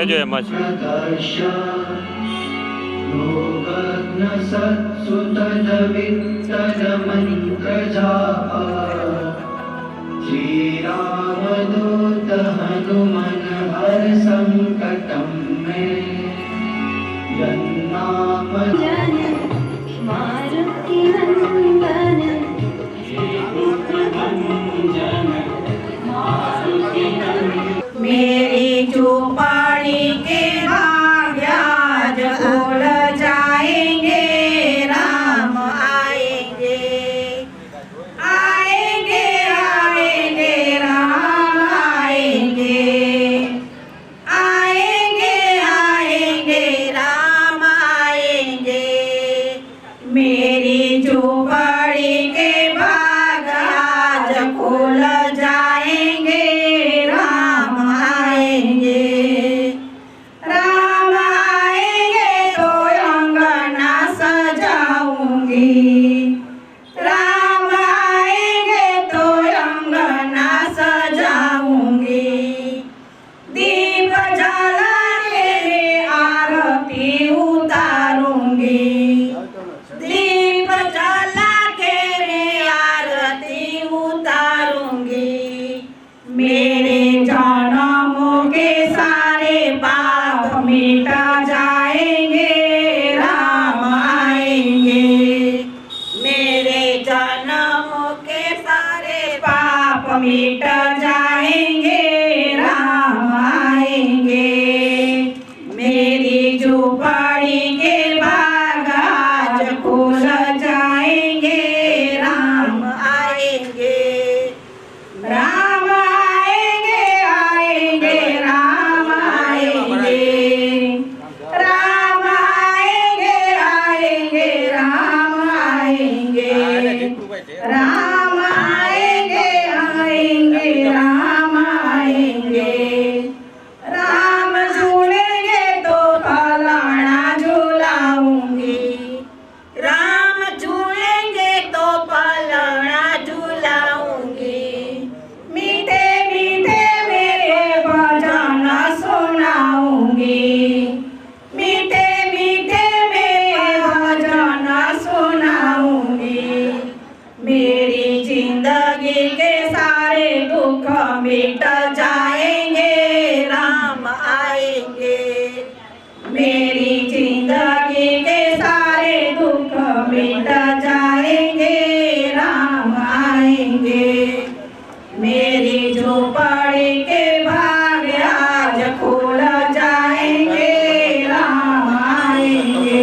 રહેજો એમ જ. श्रीरामदूत हनुमन हर संकटं मे जन्नाम मारुति नंदन मेरी चौपाड़ी के भाग्य आज खुल जाएंगे, राम आएंगे आएंगे आएंगे राम आएंगे आएंगे आएंगे राम आएंगे। मेरी चौपाड़ी के भाग आज खुल जाएंगे, राम आएंगे राम आएंगे तो अंगना सजाऊंगी, राम आएंगे तो अंगना सजाऊंगी। दीप जला के आरती उतारूंगी, दीप जला के आरती उतारूंगी। मेरे जन्मों के सारे पाप मिट जाएंगे, राम आएंगे। मेरे जन्मों के सारे पाप मिट जाएंगे, राम आएंगे। मेरी झोपड़ी के भाग आज खुल जाएंगे, राम आएंगे राम आएंगे आएंगे राम आएंगे राम आएंगे आएंगे राम आएंगे राम आएंगे आएंगे राम आएंगे। राम झूलेंगे तो पलाना झूलाऊंगी, राम झूलेंगे तो पलाना झूलाऊंगी। मीठे मीठे मेरे भजन सुनाऊंगी, मीठे मीठे मेरे भजन सुनाऊंगी। मेरी जिंदगी के सारे दुख मिट जाएंगे, राम आएंगे। मेरी जिंदगी के सारे दुख मिट जाएंगे, राम आएंगे। मेरी झोपड़ी के भाग्य आज खुल जाएंगे, राम आएंगे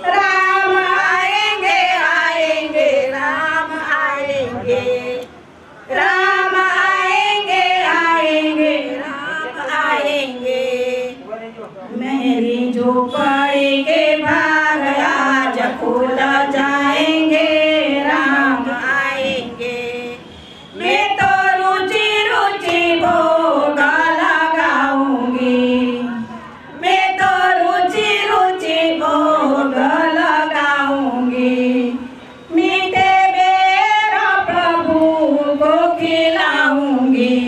राम आएंगे आएंगे राम आएंगे राम आएंगे आएंगे राम आएंगे। मेरी झोपड़ी के भाग्य आज खुल जाएंगे, राम आएंगे। मैं तो रुचि रुचि भोग लगाऊंगी, मैं तो रुचि रुचि भोग लगाऊंगी। मीठे बेर प्रभु को खिलाऊंगी,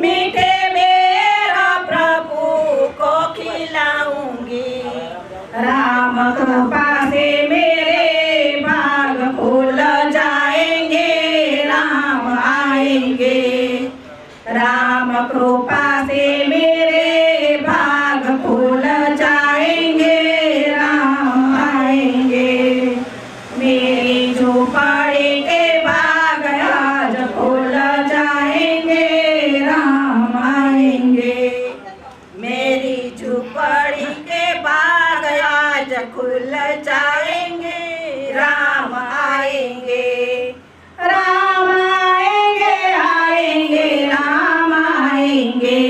मीठे बेर प्रभु को खिलाऊंगी। राम कृपा से मेरे भाग खुल जाएंगे, राम आएंगे। राम कृपा से मेरे भाग खुल जाएंगे, राम आएंगे। मेरी झोपड़ी के भाग आज खुल जाएंगे, राम आएंगे। मेरी झोपड़ी के भाग आज खुल जाएंगे, राम आएंगे राम आएंगे आएंगे राम आएंगे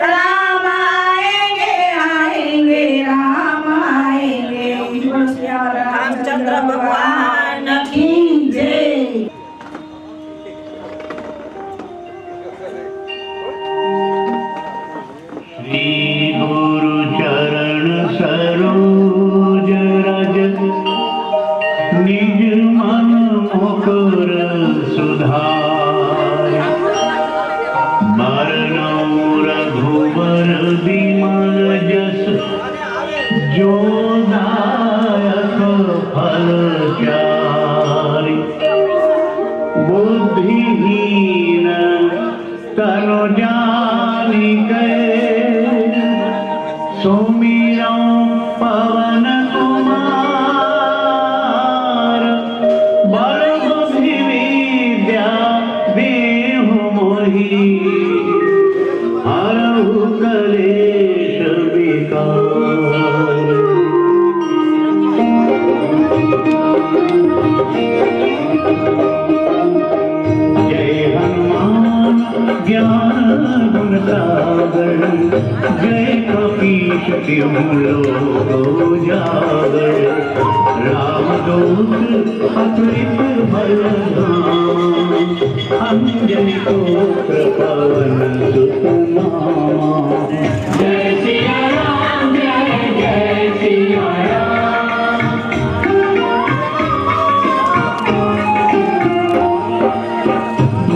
राम आएंगे आएंगे राम आएंगे। रामचंद्र भगवान की जय। श्री गुरु चरण सरोज रज निज मन विमल जस जोदायक फल चारि बुद्धिहीन तनु जानिके सुमिरौ पवन कुमार बल बुद्धि विद्या देहु मोहि हरहु कलेश विकार। जय हनुमान ज्ञान गुण सागर जय कपीश तिहुँ लोक उजागर रामदूत अतुलित बल धाम अंजनी पुत्र पवन सुत नामा। जय सिया राम जय जय सिया राम।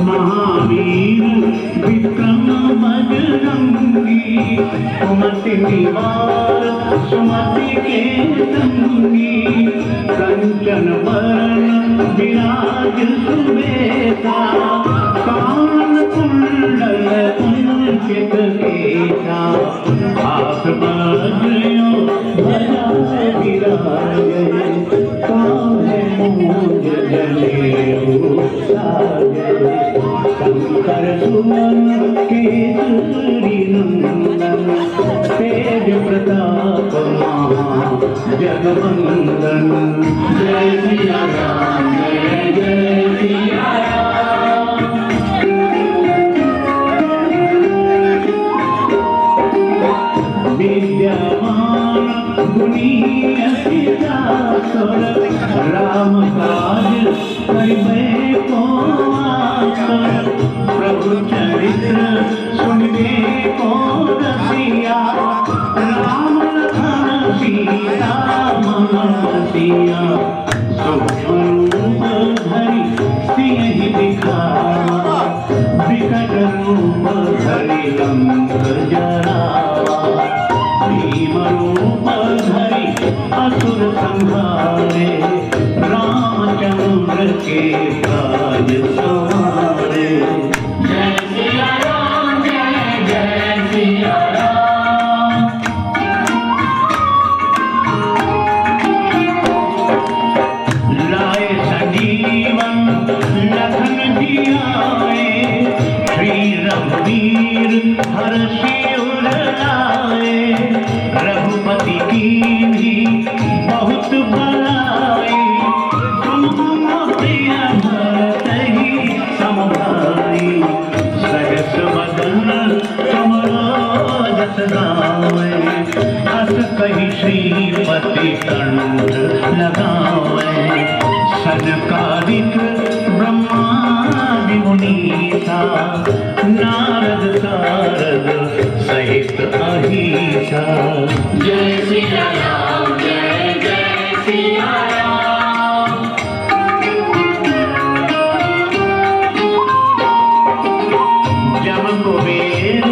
महावीर विक्रम बजरंगी कुमति निवार सुमति के संगी कंचन वरण विराज सुबेसा कान कुंडल कुंचित केसा हाथ बाजयो ध्वजा विराजे कान्हे मूंज जनेऊ साजे शंकर सुमन केसरी नंदन तेज प्रताप महा जगवंदन। जय सिया राम जय जय सिया राम। विद्यावान गुणी अति चातुर राम काज करिबे को आतुर प्रभु चरित्र सुनिबे को रसिया राम लखन सीता मन बसिया सूक्ष्म रूप धरि सियहि दिखावा विकट रूप धरि लंक जरावा भीम रूप धरि असुर संहारे रामचंद्र के काज सवारे। जय सिया राम जय जय सिया राम। लाए संजीवन लखन जियाए श्री रघुवीर हर्षि उर लाए रघुपति की भी बहुत बड़ाई तुम प्रिय भरत ही समभाई सहस वदन तुमरो जस गावे अस कहि श्रीपति कंठ लगावे सनकादिक ब्रह्मादि मुनीसा नारद सारद सहित अहिसा। जय सिया राम जय जय सिया राम। जब कुबेर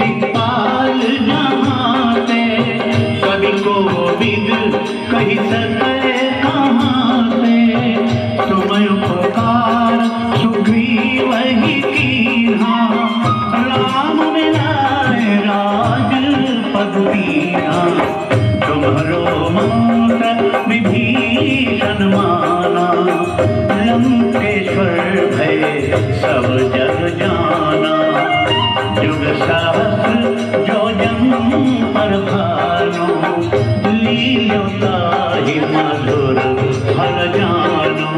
दिक्पाल जमाते कवि कोविद कहि सके कहाँ से तुम उपकार सुग्रीव ही कीन्हा राम मिलाए राज पद दीन्हा तुम्हरो मात विभीषण माना लंकेश्वर भय सब जग जाना जुग सहस्र जो जन पर भानो लील्योताहि मधुर फल जानो।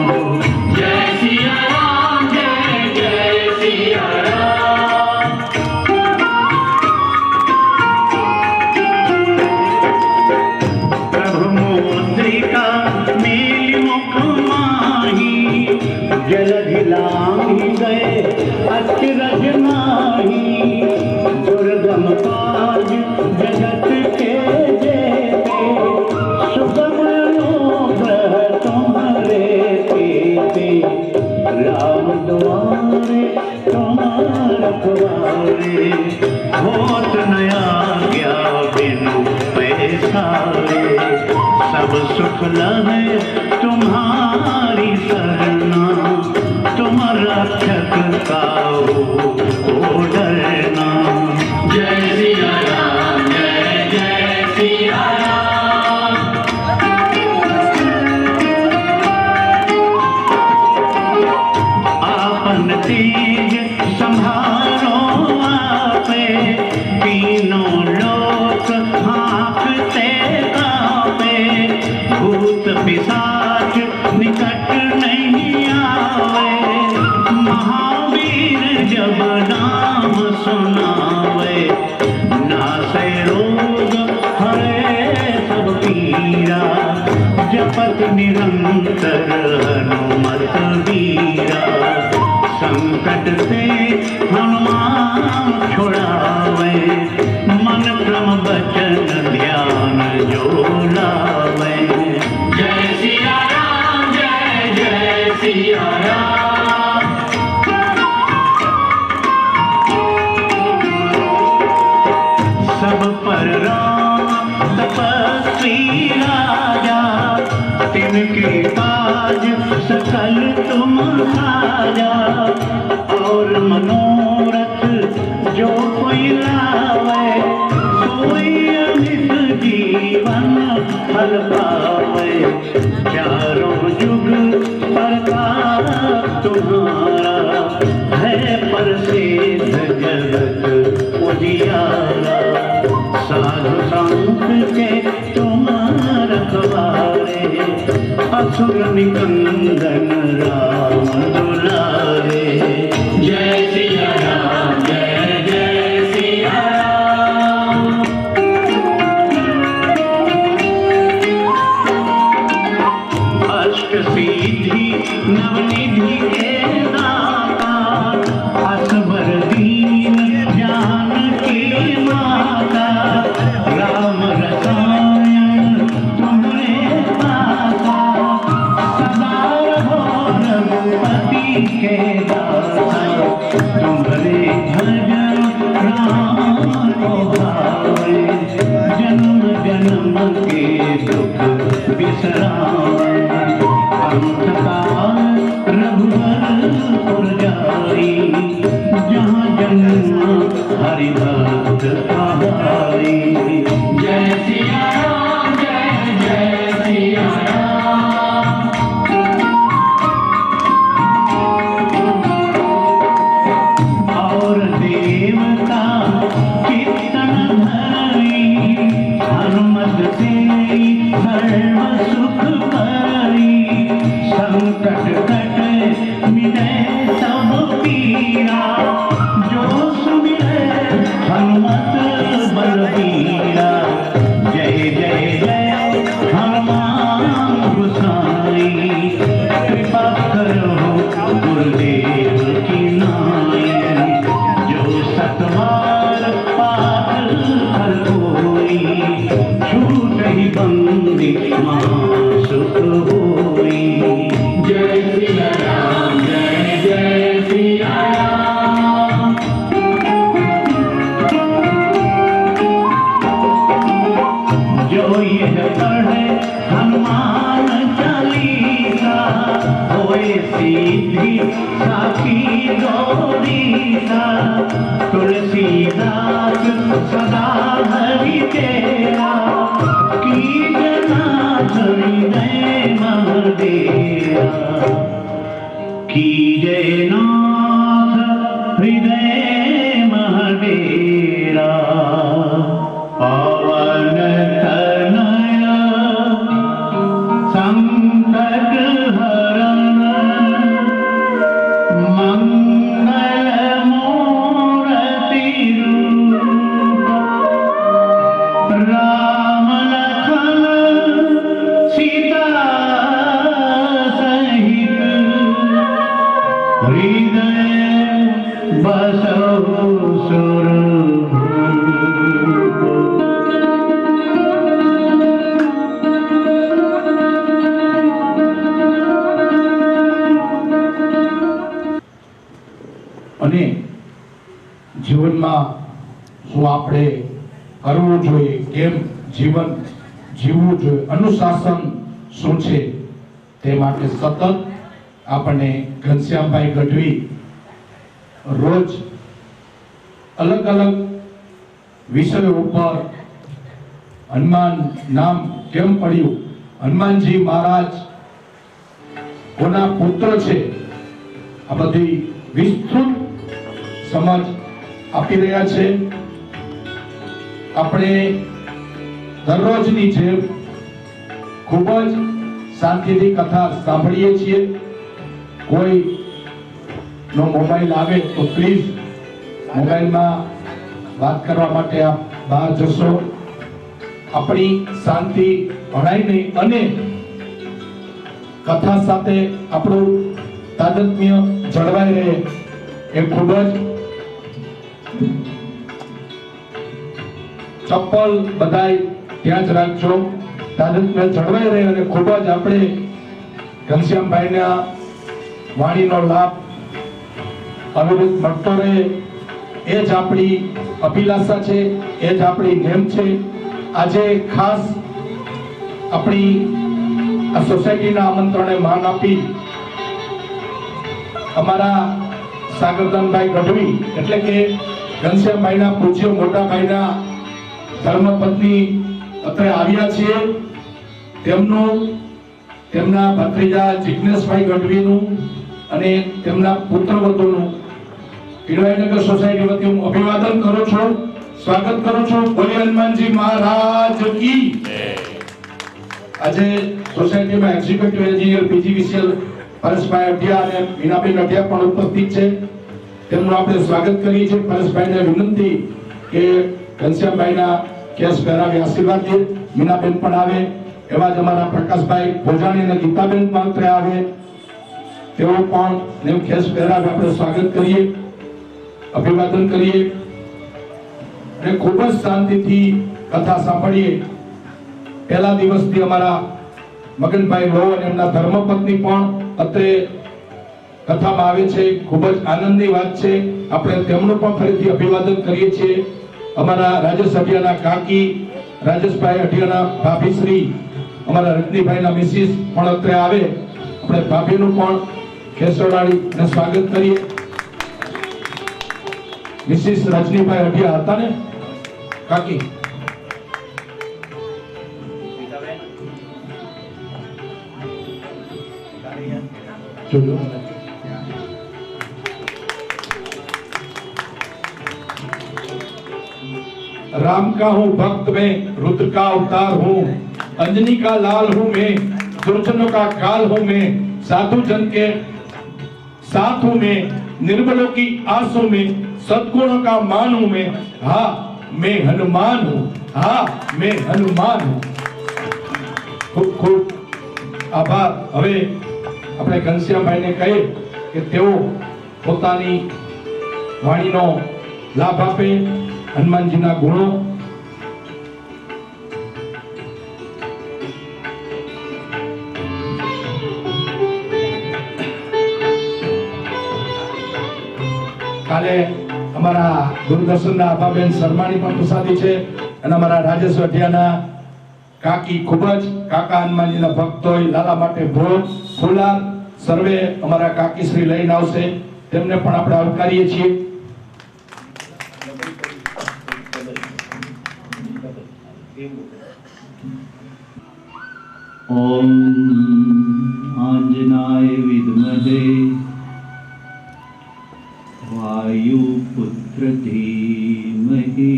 जय सिया राम जय जय सिया राम। प्रभु मुद्रिका मेलि मुख माही जलधि लांघि गए अचरज नाही दुर्गम काज जगत के जेते सुगम सफल है तुम्हारी सरना, तुम रक्षक का हो डरना। जय सिया राम, जय जय सिया राम। आपन तेज संभारो आपे, तीनों लोक हाँकते कांपे। भूत पिशाच निकट नहीं आवे, महावीर जब नाम सुनावे। नासे रोग हरे सब पीरा, जपत निरंतर हनुमत वीरा। संकट से हनुमान छुड़ावे, मन क्रम वचन ध्यान जो लावे। जय सिया राम, जय जय सिया राम। सब पर राम तपस्वी राजा, तिनके काज सकल तुम साजा। और मनोरथ जो कोई लावे, सोई अमित जीवन फल पावे। चारों युग प्रताप तुम्हारा, है प्रसिद्ध जगत उजियारा। साधु संत के तुम रखवारे, असुर निकंदन राम दुलारे। जय सिया राम, जय जय सिया राम। अष्ट सिद्धि नवनिधि के दाता, असबर दीन जानकी माता। राम रसायन तुम्हारे पासा, सदा रहो रघुपति के दासा। तुम्हारे भजन राम को भावे, जन्म जन्म के दुख बिसरावे। अंतकाल रघुवर जाई, जहाँ जन्म हरि भक्त कहाई। जय सिया राम, जय जय सिया राम। और देवता कीर्तन धरी, हनुमत से सर्व सुख करी। संकट कट मिटे सब पीरा, जो सुमिरे हनुमत बलबीरा। जय जय जय हनुमान गोसाई, कृपा करो गुरुदेव की नाई। जो सतवार पाठ कर कोई, छूट ही बंदी मां सुख होई। जय सिया राम, जय जय सिया राम। जो यह पढ़े हनुमान चालीसा, होए सीधी साखी गौरीसा। तुलसीदास सदा हरि तेरा, की जनाथ हृदय महदेवा। की जय नाथ हृदय महदेरा। पवन तनय संकट हरण, मंगल मूर्ति रूप। राम लखन सीता सहित, हृदय बसहु सुरभूप। અને જીવનમાં શું આપણે કરવું જોઈએ, કેમ જીવન જીવવું જોઈએ, અનુશાસન શું છે તે માટે સતત આપણને ઘનશ્યામભાઈ ગઢવી રોજ અલગ અલગ વિષયો ઉપર હનુમાન નામ કેમ પડ્યું, હનુમાનજી મહારાજ કોના પુત્ર છે, આ બધી વિસ્તૃત સમજ આપી રહ્યા છે. આપણે દરરોજની જેમ ખૂબ જ શાંતિથી કથા સાંભળીએ છીએ. કોઈ નો મોબાઈલ આવે તો પ્લીઝ મોબાઈલમાં વાત કરવા માટે આપ બહાર જશો. આપણી શાંતિ ભણાય નહીં અને કથા સાથે આપણું તાદાત્મ્ય જળવાઈ રહે એ ખૂબ જ ચપ્પલ બધાય ત્યાં જ રાખજો. તાદાત્મ્ય જળવાઈ રહે અને ખૂબ જ આપણે ઘનશ્યામભાઈના વાણીનો લાભ અવિરત મળતો રહે એ જ આપણી અભિલાષા છે, એ જ આપણી નેમ છે. આજે ખાસ આપણી આ સોસાયટીના આમંત્રણે માન આપી અમારા સાગરદાનભાઈ ગઢવી એટલે કે ઘનશ્યામભાઈના પૂજ્ય મોટા ભાઈના ધર્મપત્ની અત્રે આવ્યા છીએ. તેમના ભત્રીજા જિજ્ઞેશભાઈ ગઢવીનું અને તેમના પુત્રવધુનું પીળવાઈનગર સોસાયટી વતી હું અભિવાદન કરું છું, સ્વાગત કરું છું. બોલે હનુમાનજી મહારાજ કી. આજે સોસાયટીમાં એક્ઝિક્યુટિવ એન્જિનિયર પીજીવીસીએલ પરેશભાઈ અઢિયા અને મીનાબેન અઢિયા પણ ઉપસ્થિત છે. તેમનું આપણે સ્વાગત કરીએ છીએ. પરેશભાઈને વિનંતી કે ઘનશ્યામભાઈના કેસ પહેરાવી આશીર્વાદ દે. મીનાબેન પણ આવે. એવા જ અમારા પ્રકાશભાઈ ભોજાણી અને ગીતાબેન પણ અત્રે આવે. તેઓ પણ નેમ કેસ પહેરાવી આપણે સ્વાગત કરીએ, અભિવાદન કરીએ અને ખૂબ જ શાંતિથી કથા સાંભળીએ. પહેલા દિવસથી અમારા મગનભાઈ લો અને એમના ધર્મપત્ની પણ અત્રે કથામાં આવે છે. ખૂબ જ આનંદની વાત છે. આપણે તેમનું પણ ફરીથી અભિવાદન કરીએ છીએ. અમારા રાજેશ અઢિયાના કાકી, રાજેશભાઈ અઢિયાના ભાભીશ્રી, અમારા રજનીભાઈના મિસિસ પણ અત્રે આવે. આપણે ભાભીનું પણ ખેસરવાડીને સ્વાગત કરીએ. મિસિસ રજનીભાઈ અઢિયા હતા ને કાકી? જોજો. राम का हूँ भक्त में, रुद्र का अवतार हूँ, अंजनी का लाल हूँ मैं, दुर्जनों का काल हूँ मैं, साधु जन के साथ हूँ मैं, निर्बलों की आस हूँ मैं, सद्गुणों का मान हूँ मैं. हाँ मैं हनुमान हूँ, हाँ मैं हनुमान हूँ. खूब खूब आभार. હવે આપણે ઘનશ્યામભાઈને કહીએ કે તેઓ પોતાની વાણીનો લાભ આપે. હનુમાનજીના ગુણો કાલે અમારા દૂરદર્શનના આભાબેન શર્માની પણ પ્રસાદી છે અને અમારા રાજેશ અઢિયાના કાકી ખૂબ જ કાકા હનુમાનજીના ભક્ત હોય. લાલા માટે ભોગ ફુલાર સર્વે અમારા કાકી શ્રી લઈને આવશે. તેમને પણ આપણે આવકારીએ છીએ. ओम आंजनाय विद्महे वायुपुत्र धीमहि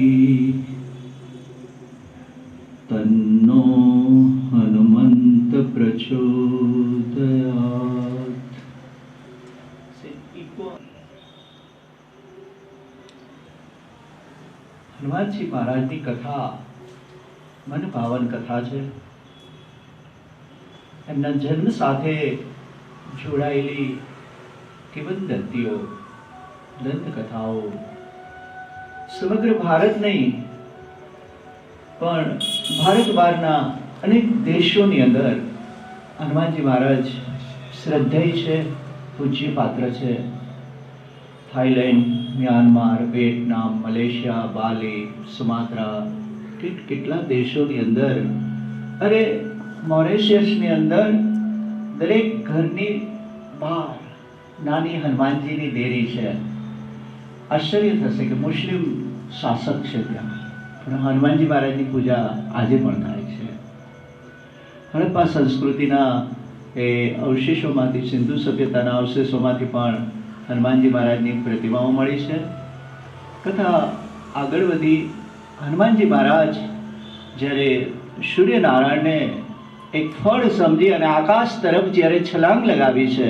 तन्नो हनुमंत प्रचोदयात्. હનુમાનજી મહારાજની કથા મન ભાવન કથા છે. એમના જન્મ સાથે જોડાયેલી કિંવદંતીઓ, દંતકથાઓ સમગ્ર ભારત નહીં પણ ભારત બહારના અનેક દેશોની અંદર હનુમાનજી મહારાજ શ્રદ્ધેય છે, પૂજ્ય પાત્ર છે. થાઈલેન્ડ, મ્યાનમાર, વિયેટનામ, મલેશિયા, બાલી, સુમાત્રા, કેટલા દેશોની અંદર અરે મોરેશિયસની અંદર દરેક ઘરની બહાર નાની હનુમાનજીની દેરી છે. આશ્ચર્ય થશે કે મુસ્લિમ શાસક છે ત્યાં, પણ હનુમાનજી મહારાજની પૂજા આજે પણ થાય છે. હડપ્પા સંસ્કૃતિના એ અવશેષોમાંથી, સિંધુ સભ્યતાના અવશેષોમાંથી પણ હનુમાનજી મહારાજની પ્રતિમાઓ મળી છે. કથા આગળ વધી. હનુમાનજી મહારાજ જ્યારે સૂર્યનારાયણને એક ફળ સમજી અને આકાશ તરફ જ્યારે છલાંગ લગાવી છે,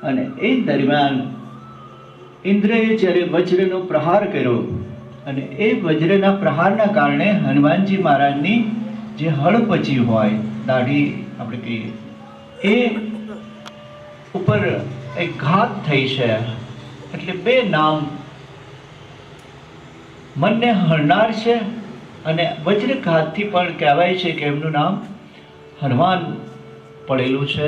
અને એ દરમિયાન ઇન્દ્રએ જ્યારે વજ્રનો પ્રહાર કર્યો, અને એ વજ્રના પ્રહારના કારણે હનુમાનજી મહારાજની જે હળપચી હોય, દાઢી આપણે કહીએ, એ ઉપર એક ઘાત થઈ છે. એટલે બે નામ મનને હરનાર છે, અને વજ્રઘાતથી પણ કહેવાય છે કે એમનું નામ હનુમાન પડેલું છે.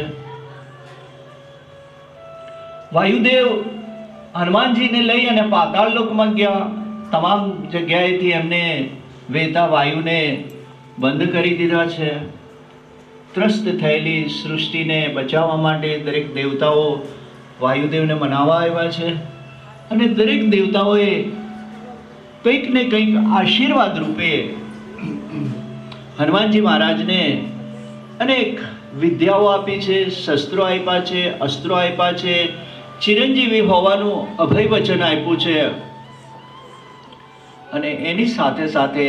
વાયુદેવ હનુમાનજીને લઈ અને પાતાળ લોકમાં ગયા. તમામ જગ્યાએથી એમને વહેતા વાયુને બંધ કરી દીધા છે. ત્રસ્ત થયેલી સૃષ્ટિને બચાવવા માટે દરેક દેવતાઓ વાયુદેવને મનાવવા આવ્યા છે, અને દરેક દેવતાઓએ કંઈક ને કંઈક આશીર્વાદ રૂપે હનુમાનજી મહારાજને અનેક વિદ્યાઓ આપી છે, શસ્ત્રો આપ્યા છે, અસ્ત્રો આપ્યા છે, ચિરંજીવી હોવાનું અભય વચન આપ્યું છે. અને એની સાથે સાથે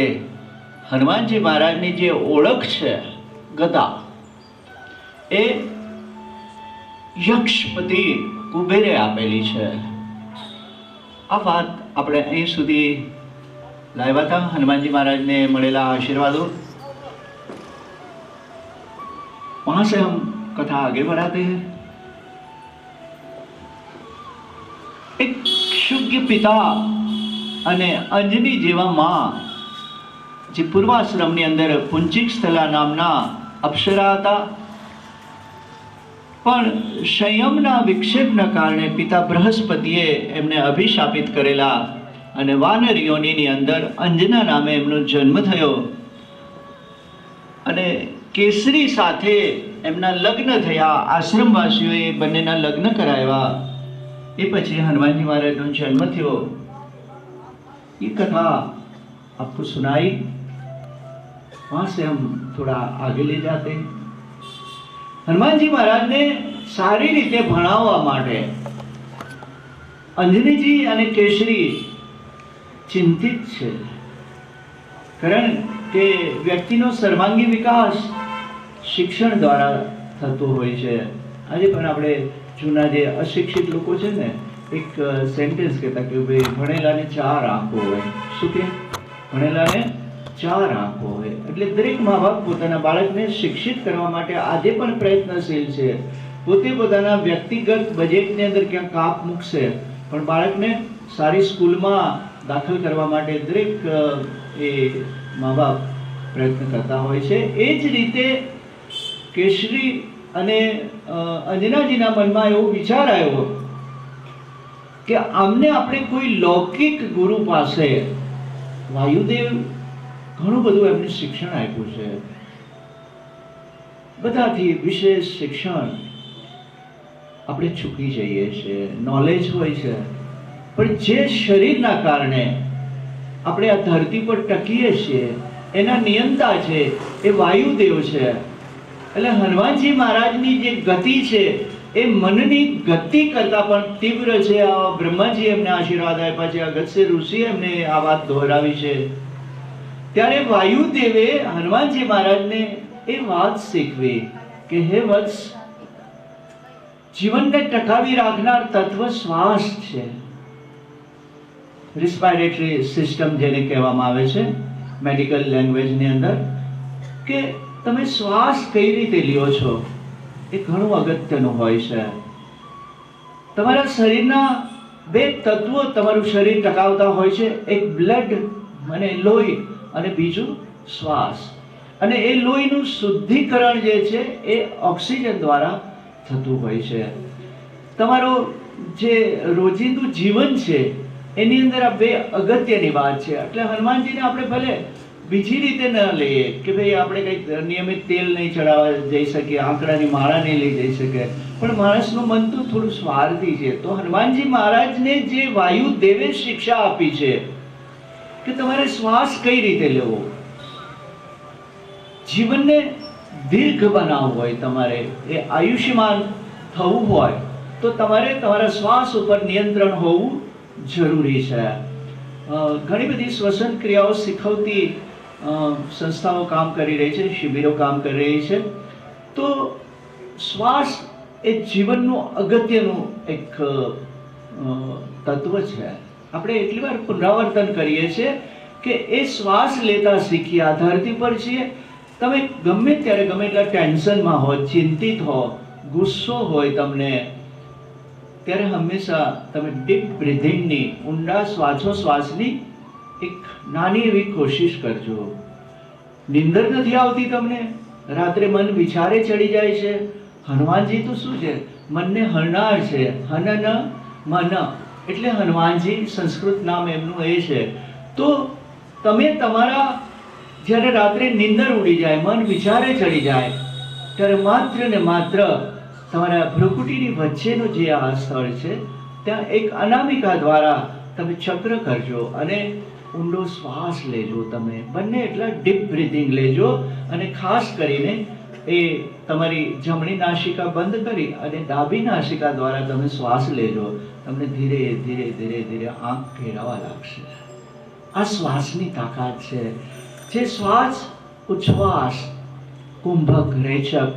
હનુમાનજી મહારાજની જે ઓળખ છે ગદા, એ યક્ષપતિ કુબેરે આપેલી છે. આ વાત આપણે અહીં સુધી લાવ્યા હતા, હનુમાનજી મહારાજને મળેલા આशीर्वादों. वहां से हम कथा आगे बढ़ाते हैं. एक शुद्ध પિતા અને અંજની જેવા માં, જે પૂર્વાશ્રમની અંદર પુંચિક સ્થલા નામના અપ્સરા હતા, પણ સંયમના વિક્ષેપના કારણે પિતા બૃહસ્પતિએ એમને અભિશાપિત કરેલા, અને વાનર યોનિની અંદર અંજના નામે એમનો જન્મ થયો, અને કેસરી સાથે એમના લગ્ન થયા. આશ્રમવાસીઓએ બંનેના લગ્ન કરાવ્યા. એ પછી હનુમાનજી મહારાજનો જન્મ થયો. ये कथा आपको सुनाई. वहां से हम थोड़ा आगे ले जाते हैं. हनुमानजी महाराज ने सारी રીતે ભણાવવા માટે અંજનીજી અને કેસરી ચિંતિત છે, કારણ કે વ્યક્તિનો સર્વાંગી વિકાસ શિક્ષણ દ્વારા થતો હોય છે. આજે પણ આપણે જૂના જે અશિક્ષિત લોકો છે ને, એક સેન્ટેન્સ કહેતા કે ભાઈ ભણેલાને 4 આંખો હોય. શું કે ભણેલાને 4 આંખો હોય. એટલે દરેક મા બાપ પોતાના બાળકને શિક્ષિત કરવા માટે આજે પણ પ્રયત્નશીલ છે. પોતે પોતાના વ્યક્તિગત બજેટની અંદર ક્યાંક કાપ મૂકશે, પણ બાળકને સારી સ્કૂલમાં દાખલ કરવા માટે દરેક એ મા બાપ પ્રયત્ન કરતા હોય છે. એ જ રીતે કેસરી અને અંજનાજીના મનમાં એવો વિચાર આવ્યો કે આમને આપણે કોઈ લૌકિક ગુરુ પાસે, વાયુદેવ ઘણું બધું એમને શિક્ષણ આપ્યું છે, બધાથી વિશેષ શિક્ષણ આપણે ચૂકી જઈએ છીએ. નોલેજ હોય છે, પણ જે શરીરના કારણે આપણે આ ધરતી પર ટકીએ છીએ એના નિયંતા છે એ વાયુદેવ છે. એટલે હનુમાનજી મહારાજની જે ગતિ છે એ મનની ગતિ કરતા પણ તીવ્ર છે. આ બ્રહ્માજી એમને આશીર્વાદ આપ્યા છે, અગસ્ત્ય ઋષિએ એમને આ વાત દોહરાવી છે. ત્યારે વાયુદેવે હનુમાનજી મહારાજને એ વાત શીખવી કે હે વત્સ, જીવનને ટકાવી રાખનાર તત્વ શ્વાસ છે. રિસ્પાયરેટરી સિસ્ટમ જેને કહેવામાં આવે છે મેડિકલ લેંગ્વેજની અંદર, કે તમે શ્વાસ કઈ રીતે લ્યો છો એ ઘણું અગત્યનું હોય છે. તમારા શરીરના 2 તત્વો તમારું શરીર ટકાવતા હોય છે, એક બ્લડ અને લોહી, અને બીજું શ્વાસ. અને એ લોહીનું શુદ્ધિકરણ જે છે એ ઓક્સિજન દ્વારા થતું હોય છે. તમારો જે રોજિંદુ જીવન છે એની અંદર આ 2 અગત્યની વાત છે. એટલે હનુમાનજીને આપણે ભલે બીજી રીતે ન લઈએ કે ભાઈ આપણે કંઈક નિયમિત તેલ નહીં ચડાવવા જઈ શકીએ, આંકડાની માળા નહીં લઈ જઈ શકીએ, પણ માણસનું મન તો થોડું સ્વાર્થી છે. તો હનુમાનજી મહારાજને જે વાયુદેવે શિક્ષા આપી છે કે તમારે શ્વાસ કઈ રીતે લેવો, જીવનને દીર્ઘ બનાવવું હોય, તમારે એ આયુષ્યમાન થવું હોય તો તમારે તમારા શ્વાસ ઉપર નિયંત્રણ હોવું જરૂરી છે. ઘણી બધી શ્વસન ક્રિયાઓ શીખવતી સંસ્થાઓ કામ કરી રહી છે, શિબિરો કામ કરી રહી છે. તો શ્વાસ એ જીવનનું અગત્યનું એક તત્વ છે. આપણે એટલી વાર પુનરાવર્તન કરીએ છીએ કે એ શ્વાસ લેતા શીખીએ. આ ધરતી પર છીએ, તમે ગમે ત્યારે ગમે એટલા ટેન્શનમાં હો, ચિંતિત હો, ગુસ્સો હોય તમને, ત્યારે હંમેશા તમે ડીપ બ્રીધિંગની, ઊંડા શ્વાસોશ્વાસની એક નાની એવી કોશિશ કરજો. નિંદર નથી આવતી તમને, રાત્રે મન વિચારે ચડી જાય છે, હનુમાનજી તો શું છે, મનને હરનાર છે. હનન મન એટલે હનુમાનજી, સંસ્કૃત નામ એમનું એ છે. તો તમે તમારા જ્યારે રાત્રે નિંદર ઉડી જાય, મન વિચારે ચડી જાય, ત્યારે માત્ર ને માત્ર તમારા ભ્રુકુટીની વચ્ચેનું જે આ સ્થળ છે ત્યાં એક અનામિકા દ્વારા તમે ચક્ર કરજો અને ઊંડો શ્વાસ લેજો. તમે બંને એટલા ડીપ બ્રીથિંગ લેજો અને ખાસ કરીને એ તમારી જમણી નાસિકા બંધ કરી અને ડાબી નાસિકા દ્વારા તમે શ્વાસ લેજો. તમને ધીરે ધીરે ધીરે ધીરે આંખ ઘેરાવા લાગશે. આ શ્વાસની તાકાત છે. જે શ્વાસ ઉચ્છ્વાસ, કુંભક, રેચક,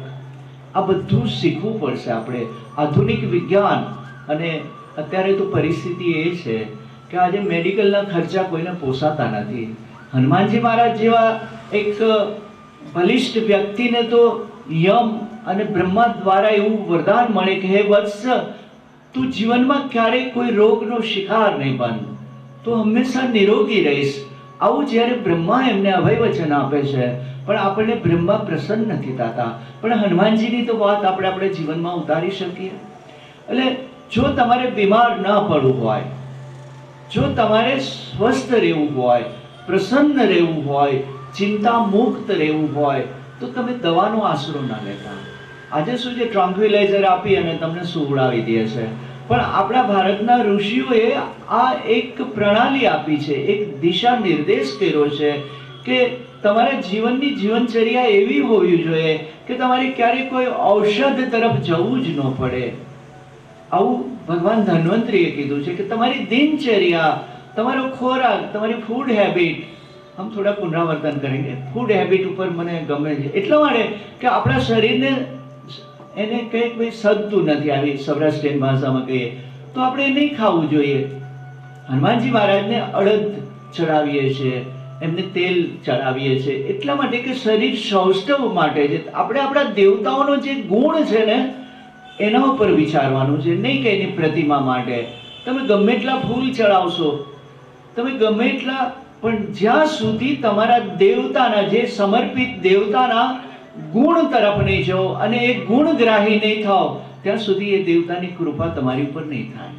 આ બધું શીખવું પડશે આપણે. આધુનિક વિજ્ઞાન અને અત્યારે તો પરિસ્થિતિ એ છે કે આજે મેડિકલના ખર્ચા કોઈને પોસાતા નથી. હનુમાનજી મહારાજ જેવા એક બલિષ્ઠ વ્યક્તિને તો યમ અને બ્રહ્મા દ્વારા એવું વરદાન મળે કે હે વત્સ, તું જીવનમાં ક્યારેય કોઈ રોગનો શિકાર નહીં બન, તું હંમેશા નિરોગી રહીશ. આવું જ્યારે બ્રહ્મા એમને અભય વચન આપે છે, પણ આપણને બ્રહ્મા પ્રસન્ન નથી થતા. પણ હનુમાનજીની તો વાત આપણે જીવનમાં ઉતારી શકીએ. એટલે જો તમારે બીમાર ન પડવું હોય, જો તમારે સ્વસ્થ રહેવું હોય, પ્રસન્ન રહેવું હોય, ચિંતા મુક્ત રહેવું હોય, તો તમે દવાનો આશરો ના લેતા. આજે શું છે, ટ્રાન્ક્વિલાઇઝર આપી અને તમને સુવડાવી દે છે. પણ આપણા ભારતના ઋષિઓએ આ એક પ્રણાલી આપી છે, એક દિશા નિર્દેશ કર્યો છે કે તમારા જીવનની જીવનચર્યા એવી હોવી જોઈએ કે તમારે ક્યારેય કોઈ ઔષધ તરફ જવું જ ન પડે. આવું ભગવાન ધન્વંતરીએ કીધું છે કે તમારી દિનચર્યા, તમારો ખોરાક, તમારી ફૂડ હેબિટ, हम थोड़ा पुनरावर्तन करेंगे. फूड हैबिट ઉપર મને ગમે છે એટલા માટે કે આપણા શરીરને એને કંઈક ભાઈ સદતું નથી, આવી સૌરાષ્ટ્રીયન ભાષામાં કહીએ તો આપણે એ નહીં ખાવું જોઈએ. હનુમાનજી મહારાજને અડદ ચડાવીએ છીએ, એમને તેલ ચડાવીએ છીએ એટલા માટે કે શરીર સૌષ્ઠવ માટે છે. આપણે આપણા દેવતાઓનો જે ગુણ છે ને એના ઉપર વિચારવાનું છે, નહીં કે એની પ્રતિમા માટે. તમે ગમે એટલા ફૂલ ચડાવશો, તમે ગમે એટલા, પણ જ્યાં સુધી તમારા દેવતાના, જે સમર્પિત દેવતાના ગુણ તરફ નહીં જાઓ અને એ ગુણગ્રાહી નહીં થાઓ, ત્યાં સુધી એ દેવતાની કૃપા તમારી ઉપર નહીં થાય.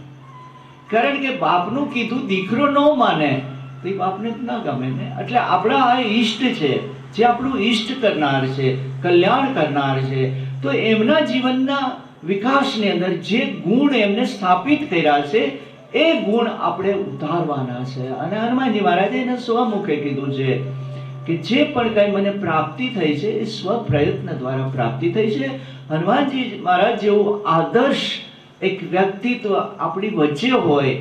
કારણ કે બાપનું કીધું દીકરો ન માને તો એ બાપને ના ગમે ને. એટલે આપણા આ ઈષ્ટ છે, જે આપણું ઈષ્ટ કરનાર છે, કલ્યાણ કરનાર છે, તો એમના જીવનના વિકાસની અંદર જે ગુણ એમને સ્થાપિત કર્યા છે એ ગુણ આપણે ઉતારવાના છે. અને હનુમાનજી મહારાજે એને સ્વમુખે કીધું છે કે જે પણ કઈ મને પ્રાપ્તિ થઈ છે એ સ્વ પ્રયત્ન દ્વારા પ્રાપ્તિ થઈ છે. હનુમાનજી મહારાજ જેવું આદર્શ એક વ્યક્તિત્વ આપણી વચ્ચે હોય,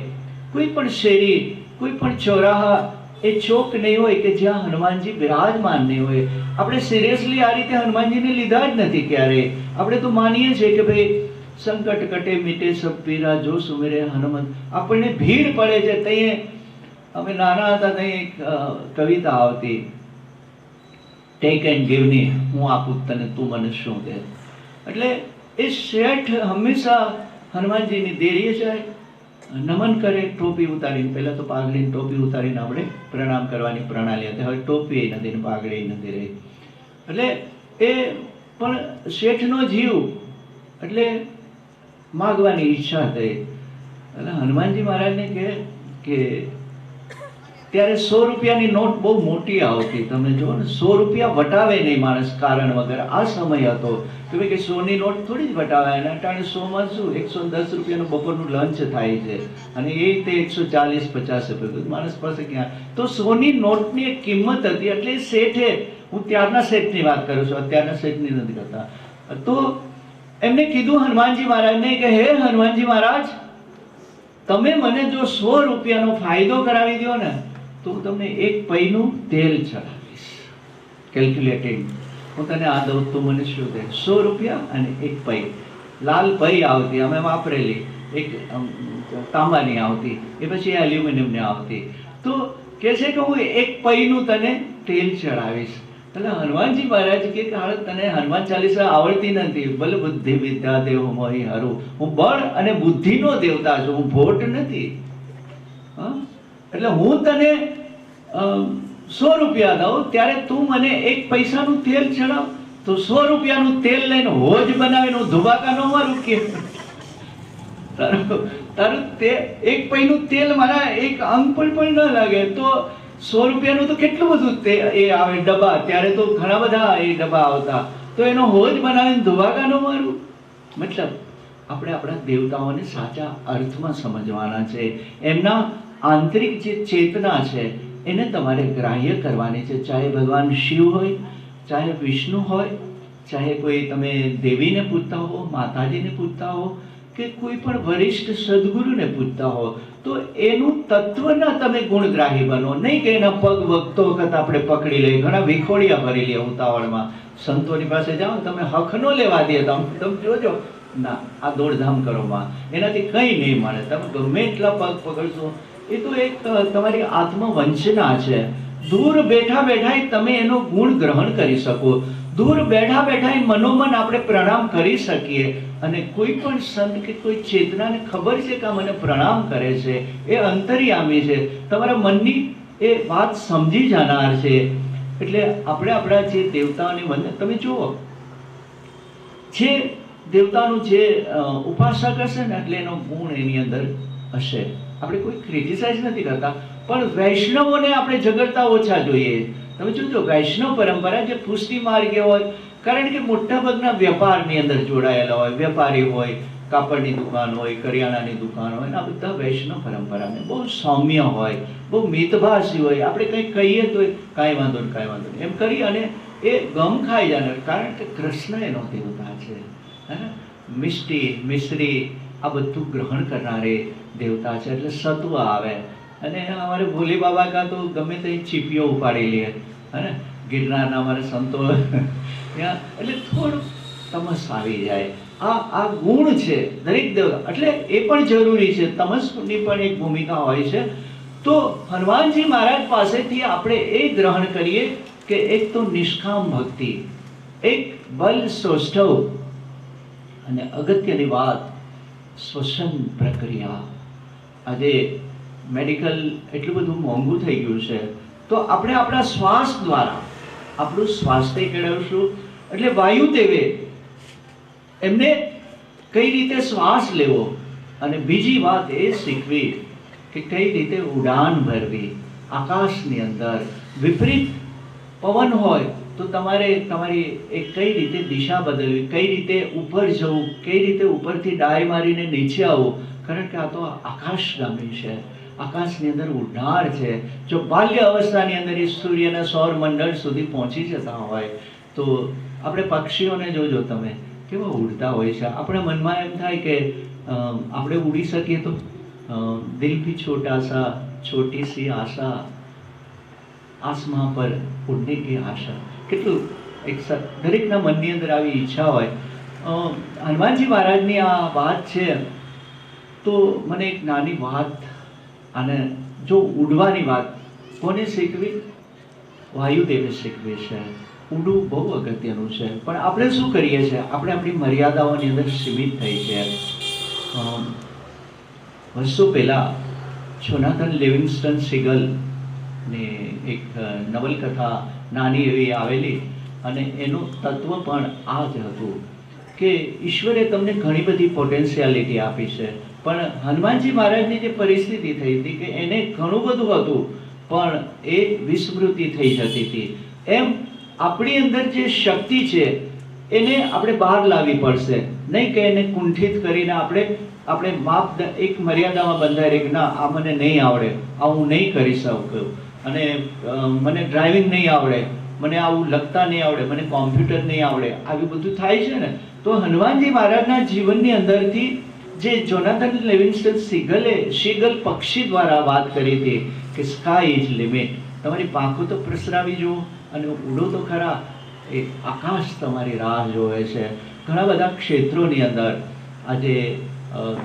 કોઈ પણ શેરી, કોઈ પણ ચોરાહા એ ચોક નહીં હોય કે જ્યાં હનુમાનજી બિરાજમાન નહીં હોય. આપણે સિરિયસલી આ રીતે હનુમાનજીને લીધા જ નથી ક્યારેય. આપણે તો માનીએ છીએ કે ભાઈ સંકટ કટે મીટે સબ પીરા જો સુમેરે હનુમંત. આપણને ભીડ પડે છે. ત્યાં અમે નાના હતા ત્યાં એક કવિતા આવતી, ટેક એન્ડ ગીવ ની, હું આપું તને તું મને શું દે. એટલે એ શેઠ હંમેશા હનુમાનજીની દેરીએ જાય, નમન કરે, ટોપી ઉતારીને, પહેલા તો પાઘડીને ટોપી ઉતારીને આપણે પ્રણામ કરવાની પ્રણાલી હતી. હવે ટોપી નથી ને પાઘડી નથી રહી. એટલે એ પણ શેઠનો જીવ એટલે માગવાની ઈચ્છા થઈ. એટલે હનુમાનજી મહારાજને કહે કે ત્યારે 100 રૂપિયાની નોટ બહુ મોટી આવતી. તમે જુઓ ને, 100 રૂપિયા વટાવે નહીં માણસ કારણ વગર. આ સમય હતો કે ભાઈ કે 100 ની નોટ થોડી જ વટાવે. અને અટાણે 100 માં શું 110 રૂપિયાનું બપોરનું લંચ થાય છે, અને એ તે 140-50 રૂપિયા માણસ પાસે ક્યાં. તો 100 ની નોટની એક કિંમત હતી. એટલે શેઠે, હું ત્યારના શેઠની વાત કરું છું, અત્યારના શેઠની નથી કરતા, તો એમને કીધું હનુમાનજી મહારાજને કે હે હનુમાનજી મહારાજ, તમે મને જો 100 રૂપિયાનો ફાયદો કરાવી દો ને, તો હું તમને 1 પૈનું તેલ ચડાવીશ. કેલ્ક્યુલેટિંગ હું તને આ દઉં તો મને શું દે? 100 રૂપિયા અને 1 પૈ. લાલ પૈ આવતી, અમે વાપરેલી, એક તાંબાની આવતી, એ પછી એલ્યુમિનિયમની આવતી. તો કે છે કે હું 1 પૈનું તને તેલ ચડાવીશ. એટલે હનુમાનજી મહારાજ કે હાલ તને હનુમાન ચાલીસા આવડતી નથી. બલ બુદ્ધિ વિદ્યા દેવ મોહી હરું. હું બળ અને બુદ્ધિનો દેવતા છું, હું ભોટ નથી. એટલે હું તને 100 રૂપિયા દઉં, ત્યારે તું મને 1 પૈસાનું તેલ ચડાવ. તો 100 રૂપિયાનું તેલ લઈને હોજ બનાવીને હું ધુબાકા ન મારું કે તારું તે 1 પૈનું તેલ મારા 1 અંક પણ ન લાગે. તો 100 રૂપિયાનું તો કેટલું બધું એ આવે ડબ્બા. ત્યારે તો ઘણા બધા એ ડબ્બા આવતા. તો એનો હોજ બનાવીને ધુબાકા ન મારું. મતલબ આપણે આપણા દેવતાઓને સાચા અર્થમાં સમજવાના છે. એમના આંતરિક જે ચેતના છે એને તમારે ગ્રાહ્ય કરવાની છે. ચાહે ભગવાન શિવ હોય, ચાહે વિષ્ણુ હોય, ચાહે કોઈ તમે દેવીને પૂજતા હો, માતાજીને પૂજતા હો, કે કોઈ પણ વરિષ્ઠ સદગુરુને પૂજતા હો, તો એનું તત્વના તમે ગુણગ્રાહી બનો. નહીં કે એના પગ વગતો વખત આપણે પકડી લઈએ. ઘણા વિખોડિયા ભરી લે ઉતાવળમાં. સંતોની પાસે જાઓ, તમે હક નો લેવા દે, તમે જોજો ના આ દોડધામ કરોમાં એનાથી કંઈ નહીં મળે. તમે ગમે એટલા પગ પકડશો, એ તો એક તમારી આત્મવંચના છે. દૂર બેઠા બેઠા તમે એનો ગુણ ગ્રહણ કરી શકો. દૂર બેઠા બેઠા મનોમન આપણે પ્રણામ કરી શકીએ. અને કોઈ પણ સંત કે કોઈ ચેતનાને ખબર છે કે આ મને પ્રણામ કરે છે, એ અંતર્યામી છે, તમારા મનની એ વાત સમજી જનાર છે. એટલે આપણે આપણા જે દેવતાઓની વંદન, તમે જુઓ, જે દેવતાનું જે ઉપાસક હશે ને, એટલે એનો ગુણ એની અંદર હશે. આપણે કોઈ ક્રિટિસાઇઝ નથી કરતા, પણ વૈષ્ણવોને આપણે ઝઘડતા ઓછા જોઈએ. તમે જોજો, વૈષ્ણવ પરંપરા જે પુષ્ટિ માર્ગે હોય, કારણ કે મોટા ભાગના વેપારની અંદર જોડાયેલા હોય, વેપારી હોય, કાપડની દુકાન હોય, કરિયાણાની દુકાન હોય, આ બધા વૈષ્ણવ પરંપરાને બહુ સૌમ્ય હોય, બહુ મિતભાષી હોય. આપણે કંઈ કહીએ તો કાંઈ વાંધો નહીં, કાંઈ વાંધો નહીં એમ કરી અને એ ગમ ખાઈ જાય. કારણ કે કૃષ્ણ એનો દેવતા છે. મિષ્ટી મિશ્રી આ બધું ગ્રહણ કરનારે દેવતા છે. એટલે સત્વ આવે. અને અમારે ભોલે બાબા કા તો ગમે તે ચીપીઓ ઉપાડી લે. હે, ગિરનારના અમારા સંતો એટલે થોડું તમસ આવી જાય. આ ગુણ છે દરેક દેવતા. એટલે એ પણ જરૂરી છે, તમસની પણ એક ભૂમિકા હોય છે. તો હનુમાનજી મહારાજ પાસેથી આપણે એ ગ્રહણ કરીએ કે એક તો નિષ્કામ ભક્તિ, એક બલ સૌષ્ઠવ, અને અગત્યની વાત શ્વસન પ્રક્રિયા. આજે મેડિકલ એટલું બધું મોંઘું થઈ ગયું છે, તો આપણે આપણા શ્વાસ દ્વારા આપણું સ્વાસ્થ્ય કેળવશું. એટલે વાયુદેવે એમને કઈ રીતે શ્વાસ લેવો, અને બીજી વાત એ શીખવી કે કઈ રીતે ઉડાન ભરવી. આકાશની અંદર વિપરીત પવન હોય તો તમારે તમારી એ કઈ રીતે દિશા બદલવી, કઈ રીતે ઉપર જવું, કઈ રીતે ઉપરથી ડાય મારીને નીચે આવવું. કારણ કે આ તો આકાશગામી છે, આકાશની અંદર ઉડનાર છે. જો બાલ્ય અવસ્થાની અંદર એ સૂર્યના સૌર મંડળ સુધી પહોંચી જતા હોય, તો આપણે પક્ષીઓને જોજો તમે કેવા ઉડતા હોય છે. આપણા મનમાં એમ થાય કે આપણે ઉડી શકીએ તો દિલ ભી છોટા સા છોટી સી આશા, આસમાન પર ઉડને કી આશા. કેટલું એક દરેકના મનની અંદર આવી ઈચ્છા હોય. હનુમાનજી મહારાજની આ વાત છે. તો મને એક નાની વાત, અને જો ઉડવાની વાત કોને શીખવી? વાયુદેવે શીખવી છે. ઉડવું બહુ અગત્યનું છે. પણ આપણે શું કરીએ છીએ? આપણે આપણી મર્યાદાઓની અંદર સીમિત થઈ છે. વર્ષો પહેલા જોનાથન લિવિંગસ્ટન સીગલ ને એક નવલકથા નાની એવી આવેલી, અને એનું તત્વ પણ આ જ હતું કે ઈશ્વરે તમને ઘણી બધી પોટેન્શિયાલિટી આપી છે, પણ હનુમાનજી મહારાજની જે પરિસ્થિતિ થઈ હતી કે એને ઘણું બધું હતું, પણ એ વિસ્મૃતિ થઈ જતી હતી. એમ આપણી અંદર જે શક્તિ છે એને આપણે બહાર લાવવી પડશે, નહીં કે એને કુંઠિત કરીને આપણે એક મર્યાદામાં બંધાઈ રહી કે ના આ મને નહીં આવડે, આ હું નહીં કરી શકું, અને મને ડ્રાઇવિંગ નહીં આવડે, મને આવું લખતા નહીં આવડે, મને કોમ્પ્યુટર નહીં આવડે, આવી બધું થાય છે ને. તો હનુમાનજી મહારાજના જીવનની અંદરથી જે જોનાથન લિવિંગસ્ટન સીગલ પક્ષી દ્વારા વાત કરી હતી કે સ્કાય ઇઝ લિમિટ, તમારી પાંખો તો પ્રસરાવી જુઓ અને ઉડો તો ખરા, એ આકાશ તમારી રાહ જોવે છે. ઘણા બધા ક્ષેત્રોની અંદર આજે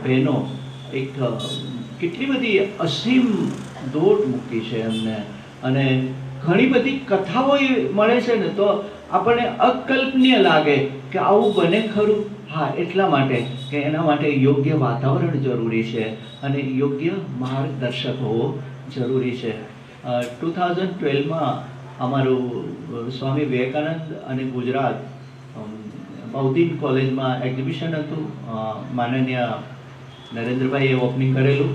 બહેનો એક કેટલી બધી અસીમ દોટ મૂકી છે એમને, અને ઘણી બધી કથાઓ એ મળે છે ને તો આપણને અકલ્પનીય લાગે કે આવું બને ખરું. હા, એટલા માટે કે એના માટે યોગ્ય વાતાવરણ જરૂરી છે અને યોગ્ય માર્ગદર્શક હોવો જરૂરી છે. 2012માં અમારું સ્વામી વિવેકાનંદ અને ગુજરાત બૌદ્ધિક કોલેજમાં એક્ઝિબિશન હતું. માનનીય નરેન્દ્રભાઈએ ઓપનિંગ કરેલું.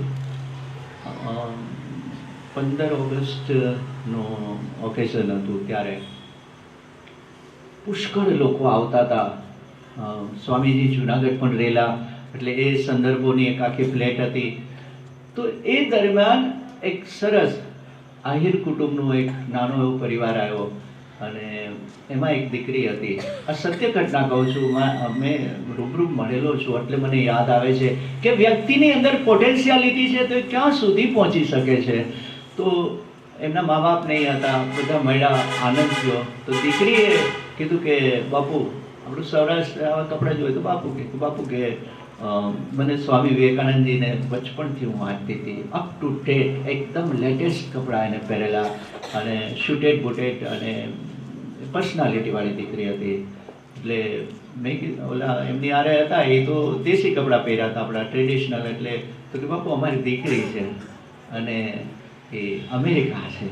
15 ઓગસ્ટનું ઓકેઝન હતું. ત્યારે પુષ્કળ લોકો આવતા હતા. સ્વામીજી જુનાગઢ પણ રહેલા, એટલે એ સંદર્ભોની એક આખી પ્લેટ હતી. તો એ દરમિયાન એક સરસ આહિર કુટુંબનો એક નાનો એવો પરિવાર આવ્યો અને એમાં એક દીકરી હતી. આ સત્ય ઘટના કહું છું, મેં રૂબરૂ મળેલો છું એટલે મને યાદ આવે છે કે વ્યક્તિની અંદર પોટેન્શિયાલિટી છે તો એ ક્યાં સુધી પહોંચી શકે છે. તો એમના મા બાપ નહીં હતા, બધા મળ્યા, આનંદ થયો. તો દીકરીએ કીધું કે બાપુ, આપણું સૌરાષ્ટ્ર આવા કપડાં જોઈએ તો બાપુ કે મને સ્વામી વિવેકાનંદજીને બચપણથી હું વાંચતી હતી, અપ ટુ ડેટ એકદમ લેટેસ્ટ કપડાં એને પહેરેલા, અને શૂટેડ બુટેડ, અને પર્સનાલિટીવાળી દીકરી હતી. એટલે મેં કીધું, ઓલા એમની આરે હતા એ તો દેશી કપડાં પહેર્યા હતા આપણા ટ્રેડિશનલ. એટલે તો કે બાપુ અમારી દીકરી છે અને એ અમેરિકા છે.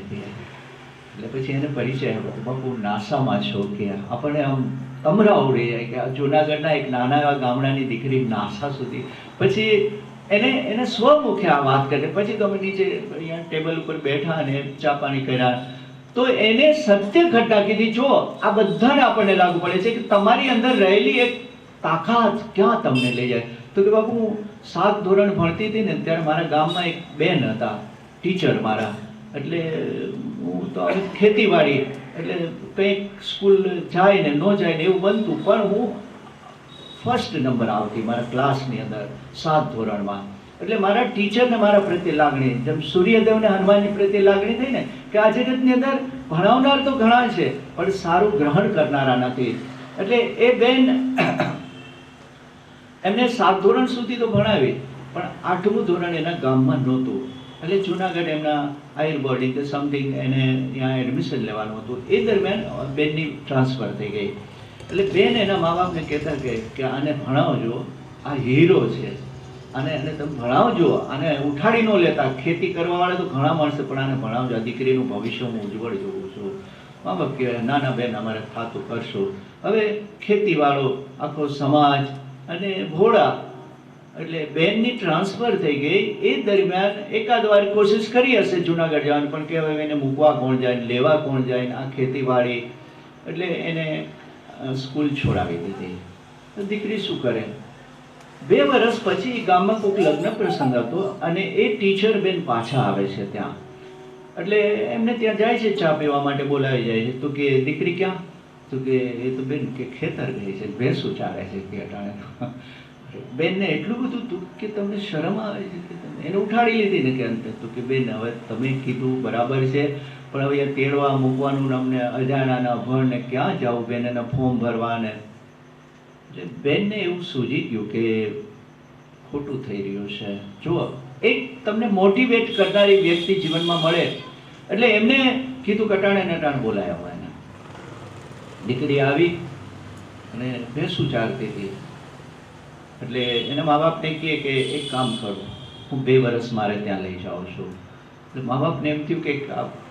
એટલે પછી એને પરિચય આપ્યો, બાપુ નાસામાં છો કે આપણને આમ અમરા ઉડી જાય કે જુનાગઢના એક નાના એવા ગામડાની દીકરી નાસા સુધી. પછી એને સ્વમુખે આ વાત કરી. પછી તો અમે નીચે અહીંયા ટેબલ ઉપર બેઠા અને ચા પાણી કર્યા. તો એને સત્ય ઘટના કીધી, જો આ બધાને આપણને લાગુ પડે છે કે તમારી અંદર રહેલી એક તાકાત ક્યાં તમને લઈ જાય. તો કે બાપુ હું 7 ધોરણ ભણતી હતી ને ત્યારે મારા ગામમાં એક બેન હતા, ટીચર મારા. એટલે હું તો ખેતીવાડી, એટલે કંઈક સ્કૂલ જાય ને ન જાય ને એવું બનતું, પણ હું ફર્સ્ટ નંબર આવતી મારા ક્લાસની અંદર 7 ધોરણમાં. એટલે મારા ટીચરને મારા પ્રત્યે લાગણી, જેમ સૂર્યદેવને હનુમાનજી પ્રત્યે લાગણી થઈ ને કે આ જગતની અંદર ભણાવનાર તો ઘણા છે પણ સારું ગ્રહણ કરનારા નથી. એટલે એ બેન એમને 7 ધોરણ સુધી તો ભણાવી, પણ 8મું ધોરણ એના ગામમાં નહોતું. એટલે જુનાગઢ એમના આયુર બોર્ડિંગ કે સમથિંગ એને ત્યાં એડમિશન લેવાનું હતું. એ દરમિયાન બેનની ટ્રાન્સફર થઈ ગઈ. એટલે બેન એના મા બાપને કહેતા કે આને ભણાવજો, આ હીરો છે, આને તમે ભણાવજો, આને ઉઠાડી ન લેતા. ખેતી કરવાવાળા તો ઘણા માણસે, પણ આને ભણાવજો, આ દીકરીનું ભવિષ્ય હું ઉજ્જવળ જોઉં છું. મા બાપ કહેવાય ના ના બેન અમારે થાતું કરશું. હવે ખેતીવાળો આખો સમાજ અને ભોળા, એટલે બેનની ટ્રાન્સફર થઈ ગઈ. એ દરમિયાન એકાદ વાર કોશિશ કરી હશે જુનાગઢ જવાની, પણ કહેવાય એને મૂકવા કોણ જાય, લેવા કોણ જાય, આ ખેતીવાડી. એટલે એને સ્કૂલ છોડાવી દીધી. તો દીકરી શું કરે, 2 વર્ષ પછી ગામમાં કોઈક લગ્ન પ્રસંગ હતો અને એ ટીચર બેન પાછા આવે છે ત્યાં. એટલે એમને ત્યાં જાય છે, ચા પીવા માટે બોલાવી જાય છે. તો કે દીકરી ક્યાં? તો કે એ તો બેન કે ખેતર ગઈ છે, ભેંસું ચાલે છે કે અટાણે. બેનને એટલું બધું દુઃખ કે તમને શરમ આવે છે કે તમે એને ઉઠાડી લીધી ને કે અંતે. તો કે બેન હવે તમે કીધું બરાબર છે, પણ હવે તેડવા મૂકવાનું અમને અજાણાના ભણને ક્યાં જાવું બેન, એના ફોર્મ ભરવાને. એટલે બેનને એવું સૂઝી ગયું કે ખોટું થઈ રહ્યું છે. જુઓ, એક તમને મોટિવેટ કરનારી વ્યક્તિ જીવનમાં મળે એટલે એમને કીધું કટાણે નટાણ બોલાયા હોય એને. દીકરી આવી અને ભેંસું ચારતી હતી. એટલે એના મા બાપને કહે કે એક કામ કરું, હું 2 વર્ષ મારે ત્યાં લઈ જાઉં છું. એટલે મા બાપને એમ થયું કે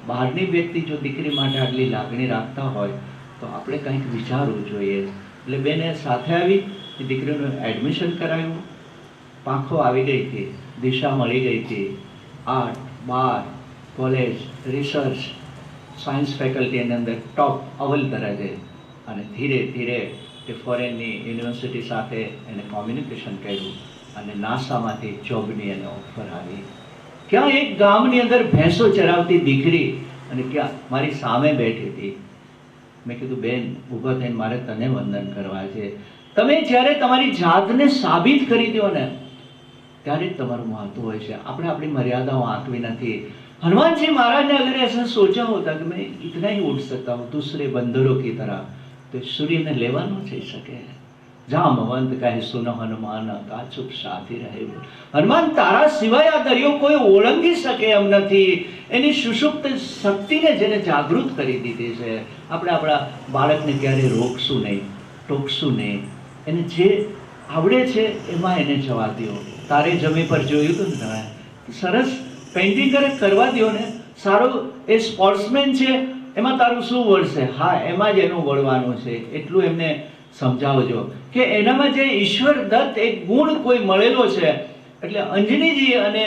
બહારની વ્યક્તિ જો દીકરી માટે આટલી લાગણી રાખતા હોય તો આપણે કંઈક વિચારવું જોઈએ. એટલે બેને સાથે આવી, એ દીકરીનું એડમિશન કરાવ્યું. પાંખો આવી ગઈ હતી, દિશા મળી ગઈ હતી. 8, 12 કોલેજ, રિસર્ચ, સાયન્સ ફેકલ્ટીની અંદર ટોપ અવ્વલ દરજ્જે, અને ધીરે ધીરે તે ફોરેનની યુનિવર્સિટી સાથે એને કોમ્યુનિકેશન કર્યું અને નાસામાંથી જોબની એને ઓફર આવી. ક્યાં એક ગામની અંદર ભેંસો ચરાવતી દીકરી અને ક્યાં મારી સામે બેઠી હતી. મેં કીધું, બેન ઊભા થઈને મારે તને વંદન કરવા છે. તમે જ્યારે તમારી જાતને સાબિત કરી દો ને ત્યારે જ તમારું મહત્વ હોય છે. આપણે આપણી મર્યાદાઓ આંકવી નથી. हनुमान जी महाराज ने अगर ऐसा सोचा होता कि मैं इतना ही उड़ सकता हूँ दूसरे बंदरों की तरह, तो सूर्य ने लेवा न जई सके. जामवंत કહે સુનો હનુમાન કા ચૂપ સાથી રહે. હનુમાન તારા સિવાય આ દરિયો કોઈ ઓળંગી શકે એમ નથી. એની સુષુપ્ત શક્તિને જેને જાગૃત કરી દીધી છે. આપણે આપણા બાળકને ક્યારે રોકશું નહીં, ટોકશું નહીં. એને જે આવડે છે એમાં એને જવા દો. તારે જમી પર જોયું હતું ને તમે, સરસ પેઇન્ટિંગ કરવા દો ને. સારું એ સ્પોર્ટ્સમેન છે, એમાં તારું શું વળશે? હા, એમાં જ એનું વળવાનું છે. એટલું એમને સમજાવજો કે એનામાં જે ઈશ્વર દત્ત એક ગુણ કોઈ મળેલો છે. એટલે અંજનીજી અને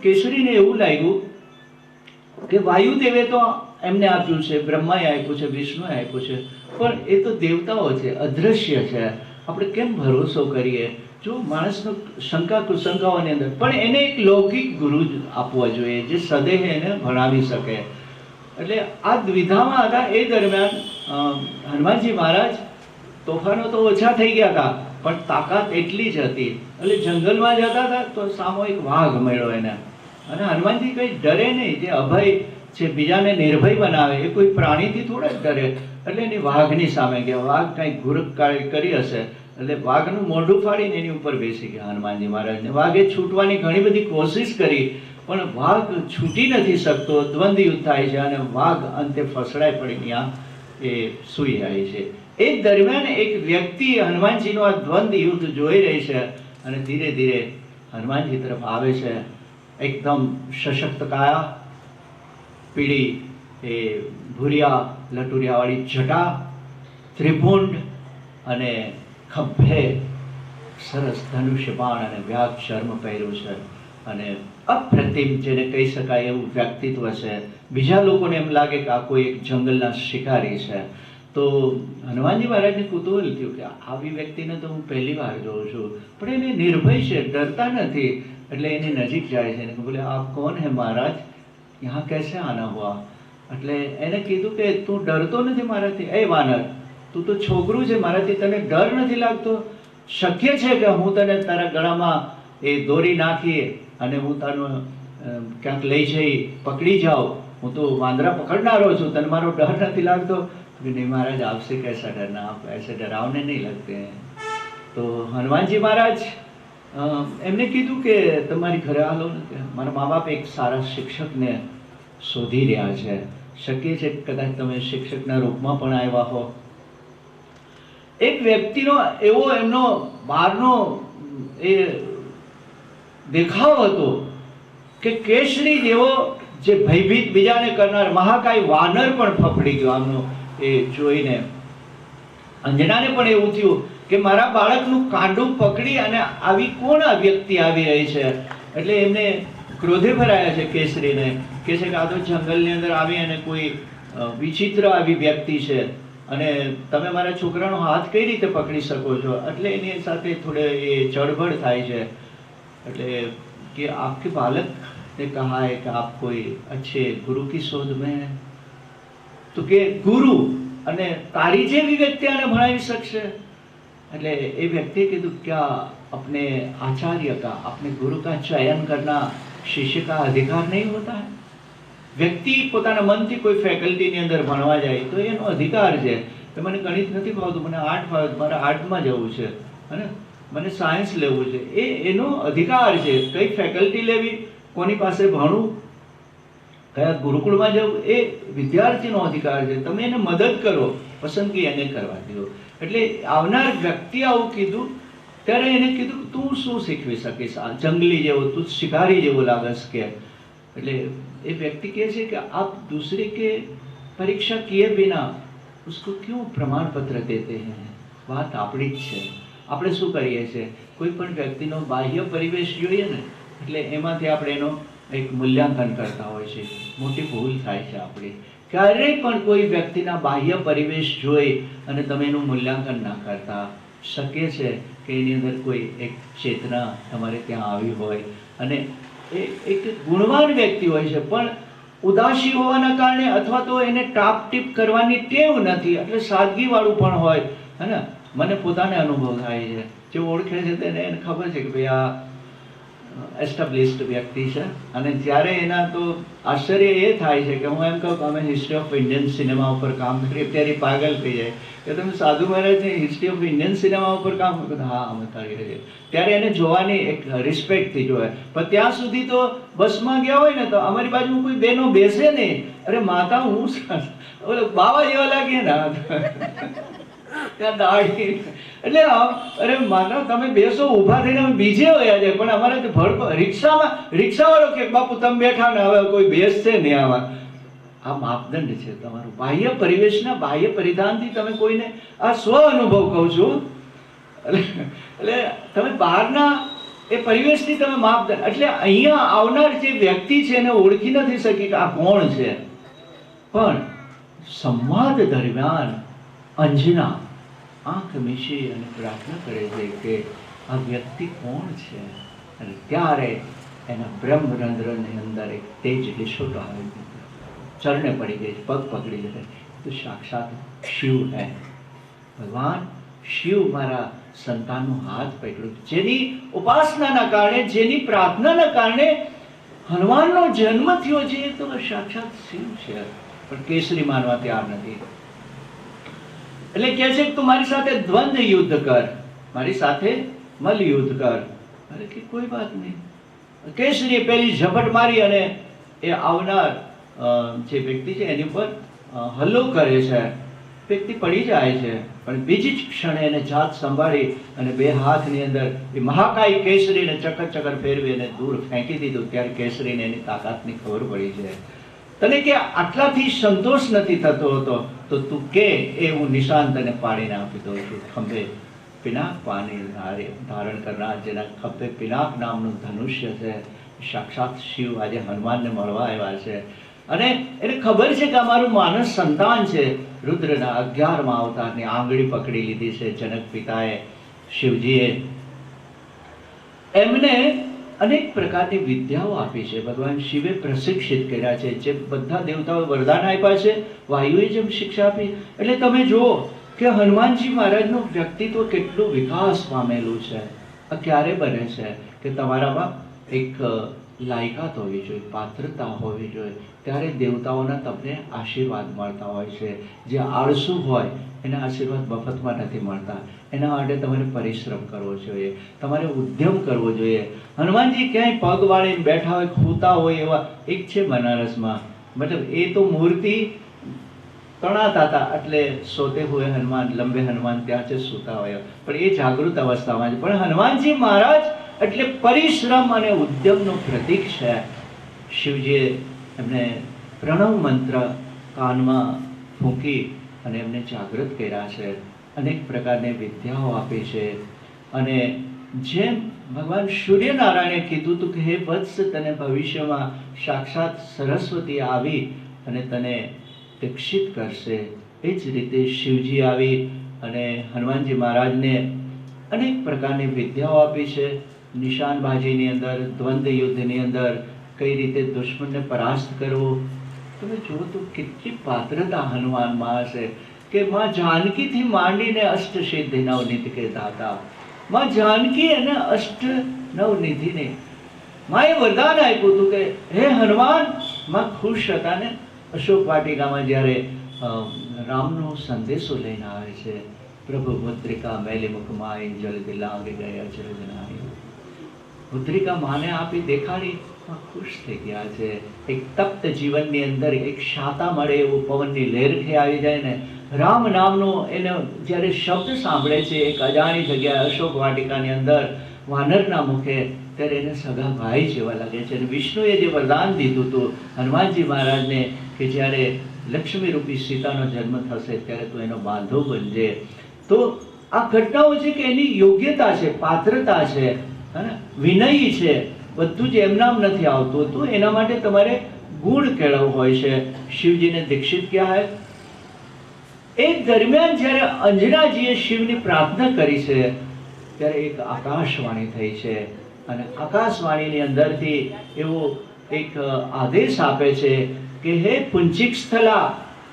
કેસરીને એવું લાગ્યું કે વાયુદેવે તો એમને આપ્યું છે, બ્રહ્માએ આપ્યું છે, વિષ્ણુએ આપ્યું છે, પણ એ તો દેવતાઓ છે, અદ્રશ્ય છે. આપણે કેમ ભરોસો કરીએ? જો માણસનો શંકા કુશંકાઓની અંદર પણ એને એક લૌકિક ગુરુ જ આપવો જોઈએ જે સદેહ એને ભણાવી શકે. એટલે આ દ્વિધામાં હતા. એ દરમિયાન હનુમાનજી મહારાજ તોફાનો તો ઓછા થઈ ગયા હતા પણ તાકાત એટલી જ હતી. એટલે જંગલમાં જતા હતા તો સામૂહિક વાઘ મળ્યો એને, અને હનુમાનજી કંઈ ડરે નહીં. જે અભય છે, બીજાને નિર્ભય બનાવે, એ કોઈ પ્રાણીથી થોડા જ ડરે. એટલે એની વાઘની સામે ગયા. વાઘ કંઈક ઘુરકાળી કરી હશે એટલે વાઘનું મોઢું ફાડીને એની ઉપર બેસી ગયા હનુમાનજી મહારાજને. વાઘે છૂટવાની ઘણી બધી કોશિશ કરી પણ વાઘ છૂટી નથી શકતો. દ્વંદ યુદ્ધ થાય છે અને વાઘ અંતે ફસડાઈ પડી ત્યાં એ સૂઈ જાય છે. એ દરમિયાન એક વ્યક્તિ હનુમાનજીનું આ દ્વંદ યુદ્ધ જોઈ રહી છે અને ધીરે ધીરે હનુમાનજી તરફ આવે છે. એકદમ સશક્ત કાયા, પીળી એ ભૂરિયા લટુરિયાવાળી જટા, ત્રિપુંડ અને ખભે સરસ ધનુષ્ય બાણ અને વ્યાગ ચર્મ પહેર્યું છે. અને અપ્રતિમ જેને કહી શકાય એવું વ્યક્તિત્વ છે. બીજા લોકોને એમ લાગે કે આ કોઈ એક જંગલના શિકારી છે. તો હનુમાનજી મહારાજને કુતૂહલ થયું કે આવી વ્યક્તિને તો હું પહેલી વાર જોઉં છું, પણ એને નિર્ભય છે, ડરતા નથી. એટલે એની નજીક જાય છે અને બોલે, આપ કોણ હે મહારાજ, યહાં कैसे आना हुआ? એટલે એને કીધું કે તું ડરતો નથી મારાથી? એ વાનર, તું તો છોકરું છે, મારાથી તને ડર નથી લાગતો? શક્ય છે કે હું તને તારા ગળામાં એ દોરી નાખી અને હું તારું ક્યાંક લઈ જઈ પકડી જાઉં? હું તો વાંદરા પકડનારો છું, તને મારો ડર નથી લાગતો? नहीं महाराज, आपसे कैसा डरना, आप ऐसे डरावने नहीं लगते हैं. तो हनुमानजी महाराज એમને કીધું કે તમારી ઘરે હાલો ને, કે મારા મા બાપ એક સારા શિક્ષકને શોધી રહ્યા છે. શક્ય છે કદાચ તમે શિક્ષકના રૂપમાં પણ આવ્યા હો. એક વ્યક્તિનો એવો એમનો બહારનો એ દેખાવ હતો કે કેસરી જેવો જે ભયભીત બીજાને કરનાર મહાકાય વાનર પણ ફફડી ગયો આમનો એ જોઈને. અંજનાને પણ એવું થયું કે મારા બાળકનું કાંડું પકડી અને આવી કોણ આ વ્યક્તિ આવી રહી છે. એટલે એમને ક્રોધે ભરાયા છે કેસરીને, કે છે કે આ તો જંગલની અંદર આવી અને કોઈ વિચિત્ર આવી વ્યક્તિ છે અને તમે મારા છોકરાનો હાથ કઈ રીતે પકડી શકો છો? એટલે એની સાથે થોડે એ ચળબળ થાય છે. એટલે કે આપકે બાલક ने कहा है कि आप कोई अच्छे गुरु की शोध में हैं. तो કે ગુરુ અને તારી જેવી વ્યક્તિ આને ભણાવી શકશે? એટલે એ વ્યક્તિએ કીધું, क्या अपने आचार्य का, अपने गुरु का चयन करना शिष्य का अधिकार नहीं होता है? વ્યક્તિ પોતાના મનથી કોઈ ફેકલ્ટીની અંદર ભણવા જાય તો એનો અધિકાર છે કે મને ગણિત નથી ફાવતું, મને આર્ટ ફાવતું, મારે આર્ટમાં જવું છે અને મને સાયન્સ લેવું છે. એ એનો અધિકાર છે. કઈ ફેકલ્ટી લેવી, કોની પાસે ભણવું, કયા ગુરુકુળમાં જવું, એ વિદ્યાર્થીનો અધિકાર છે. તમે એને મદદ કરો, પસંદગી એને કરવા દો. એટલે આવનાર વ્યક્તિ આવું કીધું ત્યારે એને કીધું, તું શું શીખવી શકીશ? આ જંગલી જેવો, તું શિકારી જેવો લાગસ કે. એટલે એ વ્યક્તિ કહે છે કે આપ दूसरे के परीक्षा किए बिना उसको क्यों प्रमाण पत्र देते हैं? વાત આપણી જ છે. આપણે શું કરીએ છીએ, કોઈ પણ વ્યક્તિનો બાહ્ય પરિવેશ જોઈએ ને એટલે એમાંથી આપણે એનો એક મૂલ્યાંકન કરતા હોય છે. મોટી ભૂલ થાય છે આપણી. ક્યારેય પણ કોઈ વ્યક્તિના બાહ્ય પરિવેશ જોઈ અને તમે એનું મૂલ્યાંકન ના કરતા. શક્ય છે કે એની અંદર કોઈ એક ચેતના તમારે ત્યાં આવી હોય અને એ એક ગુણવાન વ્યક્તિ હોય છે, પણ ઉદાસી હોવાના કારણે અથવા તો એને ટાપટીપ કરવાની ટેવ નથી, એટલે સાદગીવાળું પણ હોય. હે ને, મને પોતાને અનુભવ થાય છે. જે ઓળખે છે તેને એને ખબર છે કે ભાઈ આ એસ્ટાબ્લિશ્ડ વ્યક્તિ છે. અને જ્યારે એના તો આશ્ચર્ય એ થાય છે કે હું એમ કહું કે અમે હિસ્ટ્રી ઓફ ઇન્ડિયન સિનેમા ઉપર કામ કરીએ, ત્યારે પાગલ થઈ જાય કે તમે સાધુ મહારાજની હિસ્ટ્રી ઓફ ઇન્ડિયન સિનેમા ઉપર કામ કરો. હા, અમે કરીએ છીએ. ત્યારે એને જોવાની એક રિસ્પેક્ટથી જોવે. પણ ત્યાં સુધી તો બસમાં ગયા હોય ને તો અમારી બાજુ કોઈ બહેનો બેસે નહીં. અરે માતા, હું ઓલો બાવા જેવા લાગીએ ને ત્યાં દાઢી, એટલે અરે માતા તમે બેસો, ઊભા થઈને અમે બીજે વયા જાય. પણ અમારે તો ભડકો રિક્ષાવાળો કે બાપુ તમે બેઠા ને હવે કોઈ બેસશે નહીં આમાં. આ માપદંડ છે તમારું. બાહ્ય પરિવેશના બાહ્ય પરિધાનથી તમે કોઈને, આ સ્વ અનુભવ કહું છું, એટલે તમે બહારના એ પરિવેશથી તમે માપદંડ, એટલે અહીંયા આવનાર જે વ્યક્તિ છે એને ઓળખી નથી શકી કે આ કોણ છે. પણ સંવાદ દરમિયાન અંજના આંખ મીચી અને પ્રાર્થના કરે છે કે આ વ્યક્તિ કોણ છે. અને ત્યારે એના બ્રહ્મરંધ્રની અંદર એક તેજ લિશોટો આવી ગયો, ચરણે પડી ગઈ, પગ પકડી લીધે. તો સાક્ષાત શિવ હૈ. ભગવાન શિવ મારા સંતાનનો હાથ પકડ્યો. જેની ઉપાસનાના કારણે, જેની પ્રાર્થનાના કારણે હનુમાનનો જન્મ થયો છે, તો સાક્ષાત શિવ છે. પણ કેસરી માનવા તૈયાર નથી. એટલે કહે છે કે તું મારી સાથે દ્વંદ યુદ્ધ કર, મારી સાથે મલ યુદ્ધ કર. અરે કે કોઈ વાત નહીં. કેસરીએ પેલી ઝપટ મારી અને એ આવનાર જે વ્યક્તિ છે એની ઉપર હલ્લો કરે છે. વ્યક્તિ પડી જાય છે, પણ બીજી જ ક્ષણે એને જાત સંભાળી અને બે હાથની અંદર એ મહાકાય કેસરીને ચક્કર ફેરવી અને દૂર ફેંકી દીધું. ત્યારે કેસરીને એની તાકાતની ખબર પડી છે. તને કે આટલાથી સંતોષ નથી થતો હતો તો તું કે એ હું નિશાન તને પાડીને આપી દઉં છું. ખંભે પિનાક પાણી ધારણ કરનાર, જેના ખંભે પિનાક નામનું ધનુષ્ય છે, સાક્ષાત શિવ આજે હનુમાનને મળવા આવ્યા છે. અને એને ખબર છે કે અમારું માનસ સંતાન છે. રુદ્રના 11મા અવતારની આંગળી પકડી લીધી છે જનક પિતાએ, શિવજીએ. એમને અનેક પ્રકારની વિદ્યાઓ આપી છે. ભગવાન શિવે પ્રશિક્ષિત કર્યા છે. જે બધા દેવતાઓ વરદાન આપ્યા છે, વાયુએ જેમ શિક્ષા આપી. એટલે તમે જુઓ કે હનુમાનજી મહારાજનું વ્યક્તિત્વ કેટલું વિકાસ પામેલું છે. આ ક્યારે બને છે કે તમારામાં એક લાયકાત હોવી જોઈએ, પાત્રતા હોવી જોઈએ, ત્યારે દેવતાઓના તમને આશીર્વાદ મળતા હોય છે. જે આળસુ હોય એના આશીર્વાદ મફતમાં નથી મળતા. એના માટે તમારે પરિશ્રમ કરવો જોઈએ, તમારે ઉદ્યમ કરવો જોઈએ. હનુમાનજી ક્યાંય પગ વાળીને બેઠા હોય, ખૂતા હોય એવા એક છે બનારસમાં, મતલબ એ તો મૂર્તિ તણાતા હતા, એટલે સોતે હુએ હનુમાન, લંબે હનુમાન ત્યાં છે સૂતા હોય, પણ એ જાગૃત અવસ્થામાં છે. પણ હનુમાનજી મહારાજ એટલે પરિશ્રમ અને ઉદ્યમનું પ્રતીક છે. શિવજીએ એમને પ્રણવ મંત્ર કાનમાં ફૂંકી અને એમને જાગૃત કર્યા છે. અનેક પ્રકારની વિદ્યાઓ આપી છે. અને જેમ ભગવાન સૂર્યનારાયણે કીધું હતું કે હે વત્સ, તને ભવિષ્યમાં સાક્ષાત સરસ્વતી આવી અને તને દીક્ષિત કરશે, એ જ રીતે શિવજી આવી અને હનુમાનજી મહારાજને અનેક પ્રકારની વિદ્યાઓ આપી છે. નિશાનબાજીની અંદર, દ્વંદ યુદ્ધની અંદર કઈ રીતે દુશ્મનને પરાસ્ત કરવો. તમે જુઓ તો કેટલી પાત્રતા હનુમાનમાં હશે કે માં જાનકીથી માંડીને અષ્ટ સિદ્ધિ નવનિધિ કે દાતા. માં જાનકી અને અષ્ટ નવનિધિને માએ વરદાન આપ્યું હતું કે હે હનુમાન. માં ખુશ હતા ને અશોક વાટિકામાં જ્યારે રામનો સંદેશો લઈને આવે છે, પ્રભુ મુદ્રિકા મેલી મુખમાં જલ્દી લાગી ગયા જલજનાય. મુદ્રિકા માને આપી દેખાડી, ખુશ થઈ ગયા છે. એક તપ્ત જીવનની અંદર એક શાતા મળે એવું પવનની લહેરખે આવી જાય ને, રામ નામનો એને જ્યારે શબ્દ સાંભળે છે એક અજાણી જગ્યાએ અશોક વાટિકાની અંદર વાનરના મુખે, ત્યારે એને સગા ભાઈ જેવા લાગે છે. અને વિષ્ણુએ જે વરદાન દીધું હતું હનુમાનજી મહારાજને કે જ્યારે લક્ષ્મી રૂપી સીતાનો જન્મ થશે ત્યારે તું એનો બાંધો બનજે. તો આ ઘટનાઓ છે કે એની યોગ્યતા છે, પાત્રતા છે, વિનયી છે. બધું જ એમનામ નથી આવતું હતું, એના માટે તમારે ગુણ કેળવવું હોય છે. શિવજીને દીક્ષિત ક્યાં હે? એ દરમિયાન જ્યારે અંજનાજીએ શિવની પ્રાર્થના કરી છે ત્યારે એક આકાશવાણી થઈ છે, અને આકાશવાણીની અંદરથી એવો એક આદેશ આપે છે કે હે પુંચિક સ્થલા,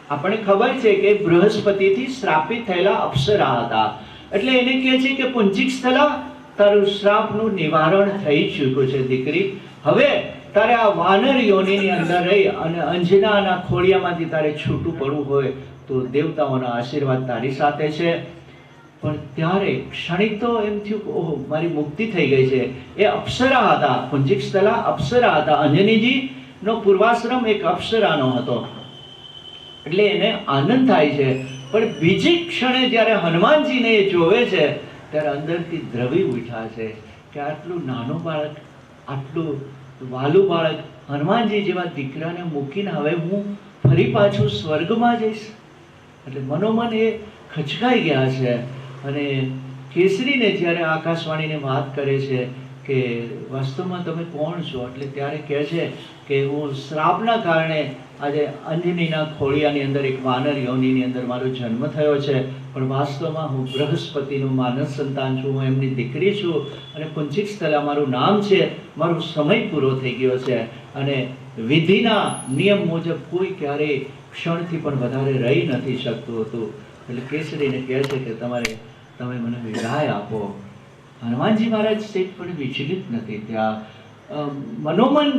આપણને ખબર છે કે બૃહસ્પતિથી શ્રાપિત થયેલા અપ્સરા હતા, એટલે એને કહે છે કે પુંચિક સ્થલા, તારું શ્રાપનું નિવારણ થઈ ચૂક્યું છે દીકરી. હવે તારે આ વાનર યોનિની અંદર રહી અને અંજનાના ખોડિયામાંથી તારે છૂટું પડવું હોય તો દેવતાઓના આશીર્વાદ તારી સાથે છે. પણ ત્યારે ક્ષણિક તો એમ થયું કે ઓહો, મારી મુક્તિ થઈ ગઈ છે. એ અપ્સરા હતા, પુંજિક સ્થલા અપ્સરા હતા. અંજનીજીનો પૂર્વાશ્રમ એક અપ્સરાનો હતો, એટલે એને આનંદ થાય છે. પણ બીજી ક્ષણે જ્યારે હનુમાનજીને એ જોવે છે ત્યારે અંદરથી દ્રવી ઉઠ્યા છે કે આટલું નાનું બાળક, આટલું વાલું બાળક, હનુમાનજી જેવા દીકરાને મૂકીને હવે હું ફરી પાછું સ્વર્ગમાં જઈશ. એટલે મનોમન એ ખચકાઈ ગયા છે. અને કેસરીને જ્યારે આકાશવાણીને વાત કરે છે કે વાસ્તવમાં તમે કોણ છો, એટલે ત્યારે કહે છે કે હું શ્રાપના કારણે આજે અંજનીના ખોડિયાની અંદર એક વાનર યોનિની અંદર મારો જન્મ થયો છે, પણ વાસ્તવમાં હું બૃહસ્પતિનું માનસ સંતાન છું, હું એમની દીકરી છું, અને પુંચિક સ્થલા મારું નામ છે. મારો સમય પૂરો થઈ ગયો છે, અને વિધિના નિયમ મુજબ કોઈ ક્યારેય ક્ષણથી પણ વધારે રહી નથી શકતું હતું. એટલે કેસરીને કહે છે કે તમે મને વિદાય આપો. હનુમાનજી મહારાજ સેજ પણ વિચલિત નથી થયા. મનોમન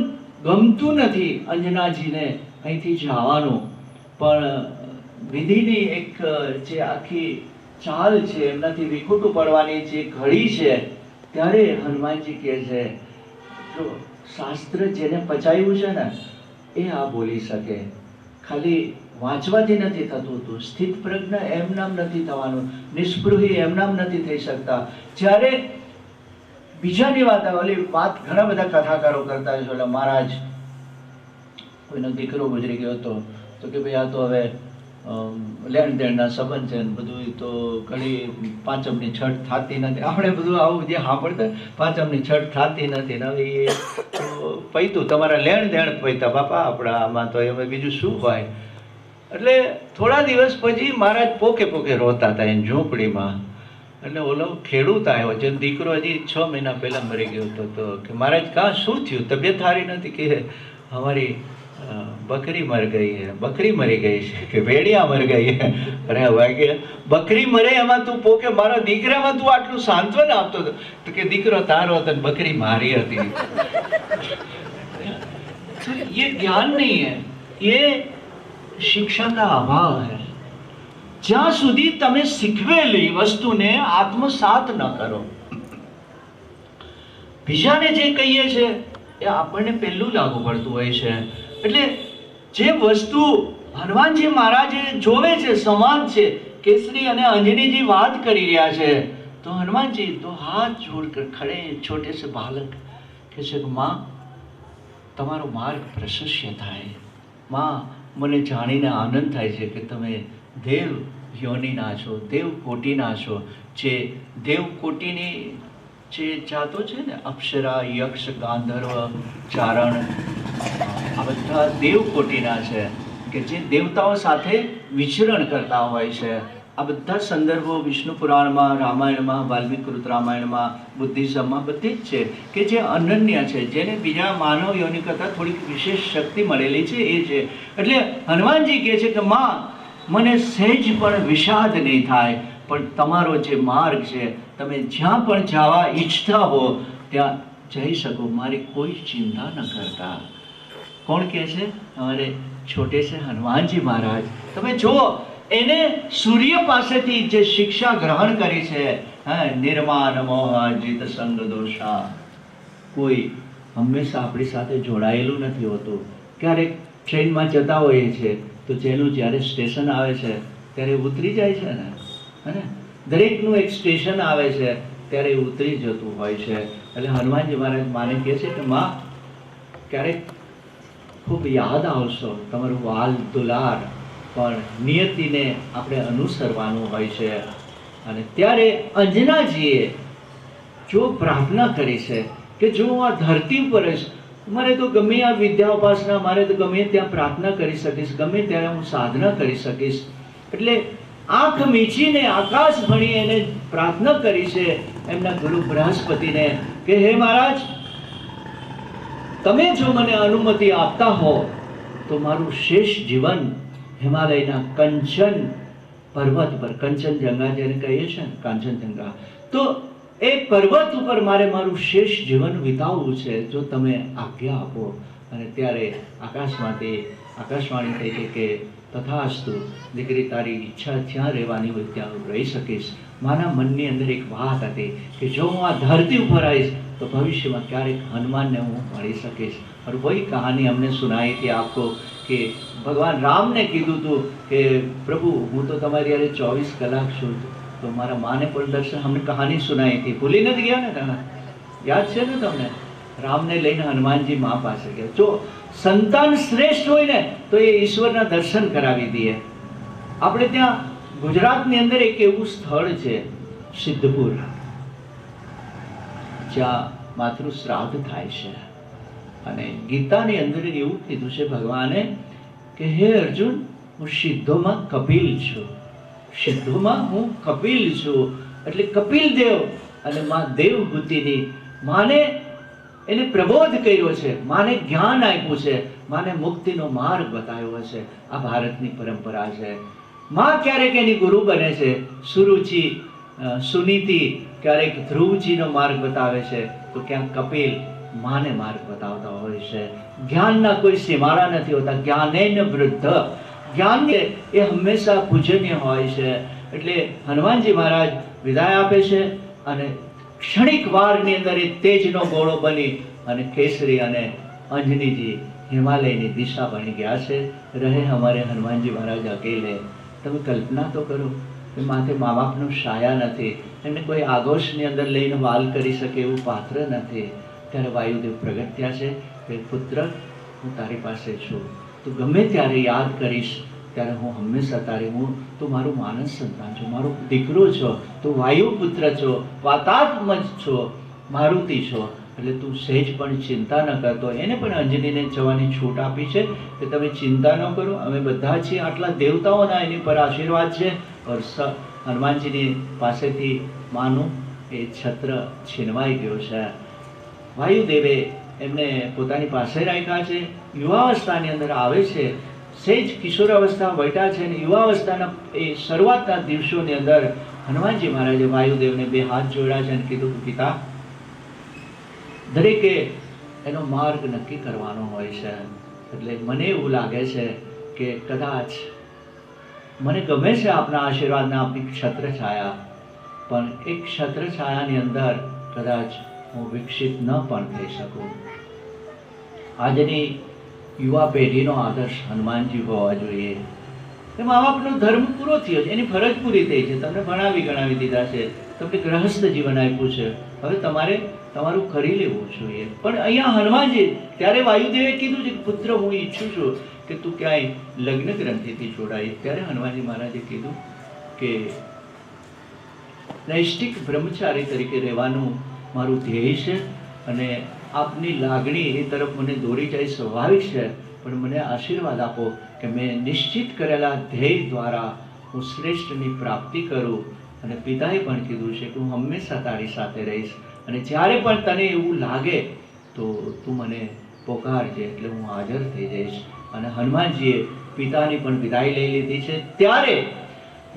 ગમતું નથી અંજનાજીને અહીંથી જવાનું, પણ વિધિની એક જે આખી ચાલ છે, એમનાથી વિખૂટું પડવાની જે ઘડી છે, ત્યારે હનુમાનજી કહે છે, જો શાસ્ત્ર જેને પચાવ્યું છે ને એ આ બોલી શકે. ખાલી વાંચવાથી નથી થતું હતું, સ્થિત પ્રજ્ઞ એમ નામ નથી થવાનું, નિષ્પૃહી એમ નામ નથી થઈ શકતા. જ્યારે બીજાની વાત આવે, ઓલી વાત ઘણા બધા કથાકારો કરતા હોય છે, એટલે મહારાજ કોઈનો દીકરો ગુજરી ગયો હતો તો કે ભાઈ આ તો હવે લેણ દેણના સંબંધ છે ને બધું, તો ઘણી પાંચમની છઠ થતી નથી. આપણે બધું આવું જે સાંભળતા, પાંચમની છઠ થતી નથી ને હવે એ પૈતું તમારા લેણ દેણ પૈતા બાપા આપણા આમાં, તો એમાં બીજું શું હોય. એટલે થોડા દિવસ પછી મહારાજ પોકે પોકે રોતા હતા એની ઝૂંપડીમાં. એટલે ઓલો ખેડૂત આવ્યો, જે દીકરો હજી 6 મહિના પહેલા મરી ગયો હતો, તો કે મહારાજ કાં શું થયું, તબિયત સારી નથી? કે અમારી બકરી મર ગઈ હે. બકરી મરી ગઈ છે કે ભેડિયા મર ગઈ હે? અરે વાગે બકરી મરે એમાં તું પોકે, મારા દીકરામાં તું આટલું સાંત્વન આપતો હતો? તો કે દીકરો તારો હતો ને બકરી મારી હતી. ये ज्ञान नहीं है, ये शिक्षा का अभाव है. જ્યાં સુધી તમે શીખવેલી વસ્તુને આત્મસાત ન કરો, બીજાને જે કહીએ છે એ આપણને પહેલું લાગુ પડતું હોય છે. એટલે જે વસ્તુ હનુમાનજી મહારાજે જોવે છે સમાન છે. કેસરી અને અંજનીજી વાત કરી રહ્યા છે તો હનુમાનજી તો હાથ જોડકર ખડે, છોટે સે બાલક કહે છે કે માં તમારો માર્ગ પ્રશસ્ય થાય. માં મને જાણીને આનંદ થાય છે કે તમે દેવ યોનિના છો, દેવ કોટીના છો. જે દેવ કોટીની જે જાતો છે ને, અપ્સરા, યક્ષ, ગાંધર્વ, ચારણ, આ બધા દેવ કોટીના છે કે જે દેવતાઓ સાથે વિચરણ કરતા હોય છે. આ બધા સંદર્ભો વિષ્ણુ પુરાણમાં, રામાયણમાં, વાલ્મીકૃત રામાયણમાં, બુદ્ધિઝમમાં બધી જ છે કે જે અનન્ય છે, જેને બીજા માનવ યોનિ કરતાં થોડીક વિશેષ શક્તિ મળેલી છે એ છે. એટલે હનુમાનજી કહે છે કે માં મને સહેજ પણ વિષાદ નહીં થાય, પણ તમારો જે માર્ગ છે, તમે જ્યાં પણ જવા ઈચ્છતા હો ત્યાં જઈ શકો, મારી કોઈ ચિંતા ન કરતા. કોણ કહે છે? અમારે છોટે છે હનુમાનજી મહારાજ. તમે જુઓ, એને સૂર્ય પાસેથી જે શિક્ષા ગ્રહણ કરી છે, નિર્માન મોહ જીત સંગ દોષા. કોઈ હંમેશા આપણી સાથે જોડાયેલું નથી હોતું. ક્યારેક ટ્રેનમાં જતા હોઈએ છીએ તો જેનું જ્યારે સ્ટેશન આવે છે ત્યારે ઉતરી જાય છે ને, હે, દરેકનું એક સ્ટેશન આવે છે ત્યારે ઉતરી જતું હોય છે. એટલે હનુમાનજી મહારાજ માને કહે છે કે માં ક્યારેક ખૂબ યાદ આવશો, તમારું વાલ દુલાર, પણ નિયતિને આપણે અનુસરવાનું હોય છે. અને ત્યારે અંજનાજીએ જો પ્રાર્થના કરી છે કે જો હું આ ધરતી ઉપર રહીશ, મારે તો ગમે આ વિદ્યા ઉપાસના, મારે તો ગમે ત્યાં પ્રાર્થના કરી શકીશ, ગમે ત્યારે હું સાધના કરી શકીશ. એટલે આંખ મીચીને આકાશ ભણી એને પ્રાર્થના કરી છે એમના ગુરુ બૃહસ્પતિને કે હે મહારાજ, તમે જો મને અનુમતિ આપતા હો તો મારું શેષ જીવન હિમાલયના કંચન પર્વત પર, કંચનજંગા જેને કહીએ છીએ ને, કાંચનજંગા, તો એ પર્વત ઉપર મારે મારું શેષ જીવન વિતાવવું છે, જો તમે આજ્ઞા આપો. અને ત્યારે આકાશમાંથી આકાશવાણી થઈ છે કે તથાસ્તુ, દીકરી તારી ઈચ્છા જ્યાં રહેવાની હોય ત્યાં હું રહી શકીશ. મારા મનની અંદર એક વાત હતી કે જો હું આ ધરતી ઉપર આવીશ તો ભવિષ્યમાં ક્યારેક હનુમાનને હું મળી શકીશ. और वही कहानी हमने सुनाई थी आपको कि भगवान राम ने कीधું હતું કે પ્રભુ હું તો તમારી યારે 24 કલાક છું. તો મારા માને પણ દર્શન, हमने कहानी सुनाई थी, ભૂલી નથી ગયા ને તમે? યાદ છે ને તમને? રામને લઈને હનુમાનજી મા પાસે ગયા. જો સંતાન શ્રેષ્ઠ હોય ને તો એ ઈશ્વરના દર્શન કરાવી દે. આપણે ત્યાં ગુજરાતની અંદર એક એવું સ્થળ છે સિદ્ધપુર, જ્યાં માતૃ શ્રાદ્ધ થાય છે. અને ગીતાની અંદર એવું કીધું છે ભગવાને કે હે અર્જુન, હું સિદ્ધોમાં કપિલ છું, સિદ્ધોમાં હું કપિલ છું. એટલે કપિલ દેવ અને માં દેવહૂતિની માને એને પ્રબોધ કર્યો છે, માને જ્ઞાન આપ્યું છે, માને મુક્તિનો માર્ગ બતાવ્યો છે. આ ભારતની પરંપરા છે. માં ક્યારેક એની ગુરુ બને છે, સુરુચિ, સુનીતિ ક્યારેક ધ્રુવજીનો માર્ગ બતાવે છે, તો ક્યાંક કપિલ માને માર્ગ બતાવતા હોય છે. જ્ઞાનના કોઈ સીમાડા નથી હોતા. જ્ઞાનેન વૃદ્ધ, જ્ઞાન એ હંમેશા પૂજનીય હોય છે. એટલે હનુમાનજી મહારાજ વિદાય આપે છે અને ક્ષણિક વારની અંદર એ તેજનો ગોળો બની અને કેસરી અને અંજનીજી હિમાલયની દિશા બની ગયા છે. રહે હમારે હનુમાનજી મહારાજ અકેલે. તમે કલ્પના તો કરો કે માથે મા બાપનું છાયા નથી, એમને કોઈ આગોશની અંદર લઈને વાલ કરી શકે એવું પાત્ર નથી. ત્યારે વાયુદેવ પ્રગટ થયા છે કે પુત્ર, હું તારી પાસે છું, તું ગમે ત્યારે યાદ કરીશ ત્યારે હું હંમેશા તારી, હું તું મારું માનસ સંતાન છો, મારો દીકરો છો, તું વાયુપુત્ર છો, વાતાત્મજ છો, મારુતિ છો. એટલે તું સહેજ પણ ચિંતા ન કરતો. એને પણ અંજનીને જવાની છૂટ આપી છે કે તમે ચિંતા ન કરો, અમે બધા છીએ. આટલા દેવતાઓના એની પર આશીર્વાદ છે. હનુમાનજીની પાસેથી માનું એ છત્ર છીનવાઈ ગયો છે. વાયુદેવે એમને પોતાની પાસે રાખ્યા છે. યુવાવસ્થાની અંદર આવે છે, સહેજ કિશોરાવસ્થા વટ્યા છે અને યુવાવસ્થાના એ શરૂઆતના દિવસોની અંદર હનુમાનજી મહારાજે વાયુદેવને 2 હાથ જોડ્યા છે અને કીધું કે પિતા, દરેકે એનો માર્ગ નક્કી કરવાનો હોય છે. એટલે મને એવું લાગે છે કે કદાચ મને ગમે છે આપના આશીર્વાદના, આપની છત્ર છાયા, પણ એક છત્ર છાયાની અંદર કદાચ હું વિકસિત ન પણ થઈ શકું. આજની યુવા પેઢીનો આદર્શ હનુમાનજી હોવા જોઈએ. એ મા બાપનો ધર્મ પૂરો થયો છે, એની ફરજ પૂરી થઈ છે, તમને ભણાવી ગણાવી દીધા છે, તમને ગ્રહસ્થ જીવન આપ્યું છે, હવે તમારે તમારું કરી લેવું જોઈએ. પણ અહીંયા હનુમાનજી, ત્યારે વાયુદેવે કીધું છે કે પુત્ર, હું ઈચ્છું છું કે તું ક્યાંય લગ્ન ગ્રંથિથી જોડાય. ત્યારે હનુમાનજી મહારાજે કીધું કે નૈષ્ઠિક બ્રહ્મચારી તરીકે રહેવાનું મારું ધ્યેય છે અને આપની લાગણી એ તરફ મને દોરી જાય સ્વાભાવિક છે, પણ મને આશીર્વાદ આપો કે મેં નિશ્ચિત કરેલા ધ્યેય દ્વારા હું શ્રેષ્ઠની પ્રાપ્તિ કરું. અને પિતાએ પણ કીધું છે કે હું હંમેશા તારી સાથે રહીશ અને જ્યારે પણ તને એવું લાગે તો તું મને પોકારજે, એટલે હું હાજર થઈ જઈશ. અને હનુમાનજીએ પિતાની પણ વિદાય લઈ લીધી છે. ત્યારે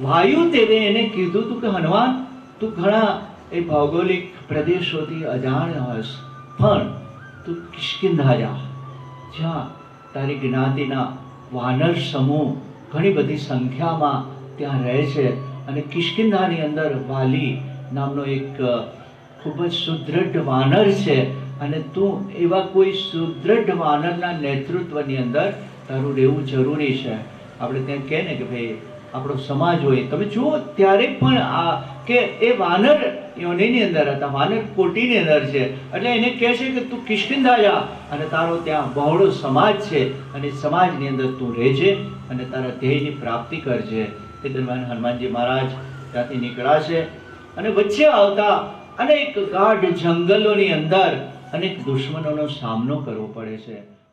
વાયુદેવે એને કીધું હતું કે હનુમાન, તું ઘણા એ ભૌગોલિક પ્રદેશોથી અજાણ હશ, પણ તું કિષ્કિંધા જા, જ્યાં તારી જ્ઞાતિના વાનર સમૂહ ઘણી બધી સંખ્યામાં ત્યાં રહે છે. અને કિષ્કિંધાની અંદર વાલી નામનો એક ખૂબ જ સુદૃઢ વાનર છે અને તું એવા કોઈ સુદૃઢ વાનરના નેતૃત્વની અંદર તારું રહેવું જરૂરી છે. આપણે ત્યાં કહે ને કે ભાઈ આપણો સમાજ હોય, તમે જુઓ ત્યારે પણ આ કે એ વાનર યોનિની અંદર હતા, વાનર કોટીની અંદર છે. એટલે એને કહે છે કે તું કિષ્કિંધા જા અને તારો ત્યાં બહોળો સમાજ છે અને સમાજની અંદર તું રહેજે અને તારા ધ્યેયની પ્રાપ્તિ કરજે. એ દરમિયાન હનુમાનજી મહારાજ ત્યાંથી નીકળ્યા છે અને વચ્ચે આવતા અનેક ગાઢ જંગલોની અંદર અનેક દુશ્મનોનો સામનો કરવો પડે છે.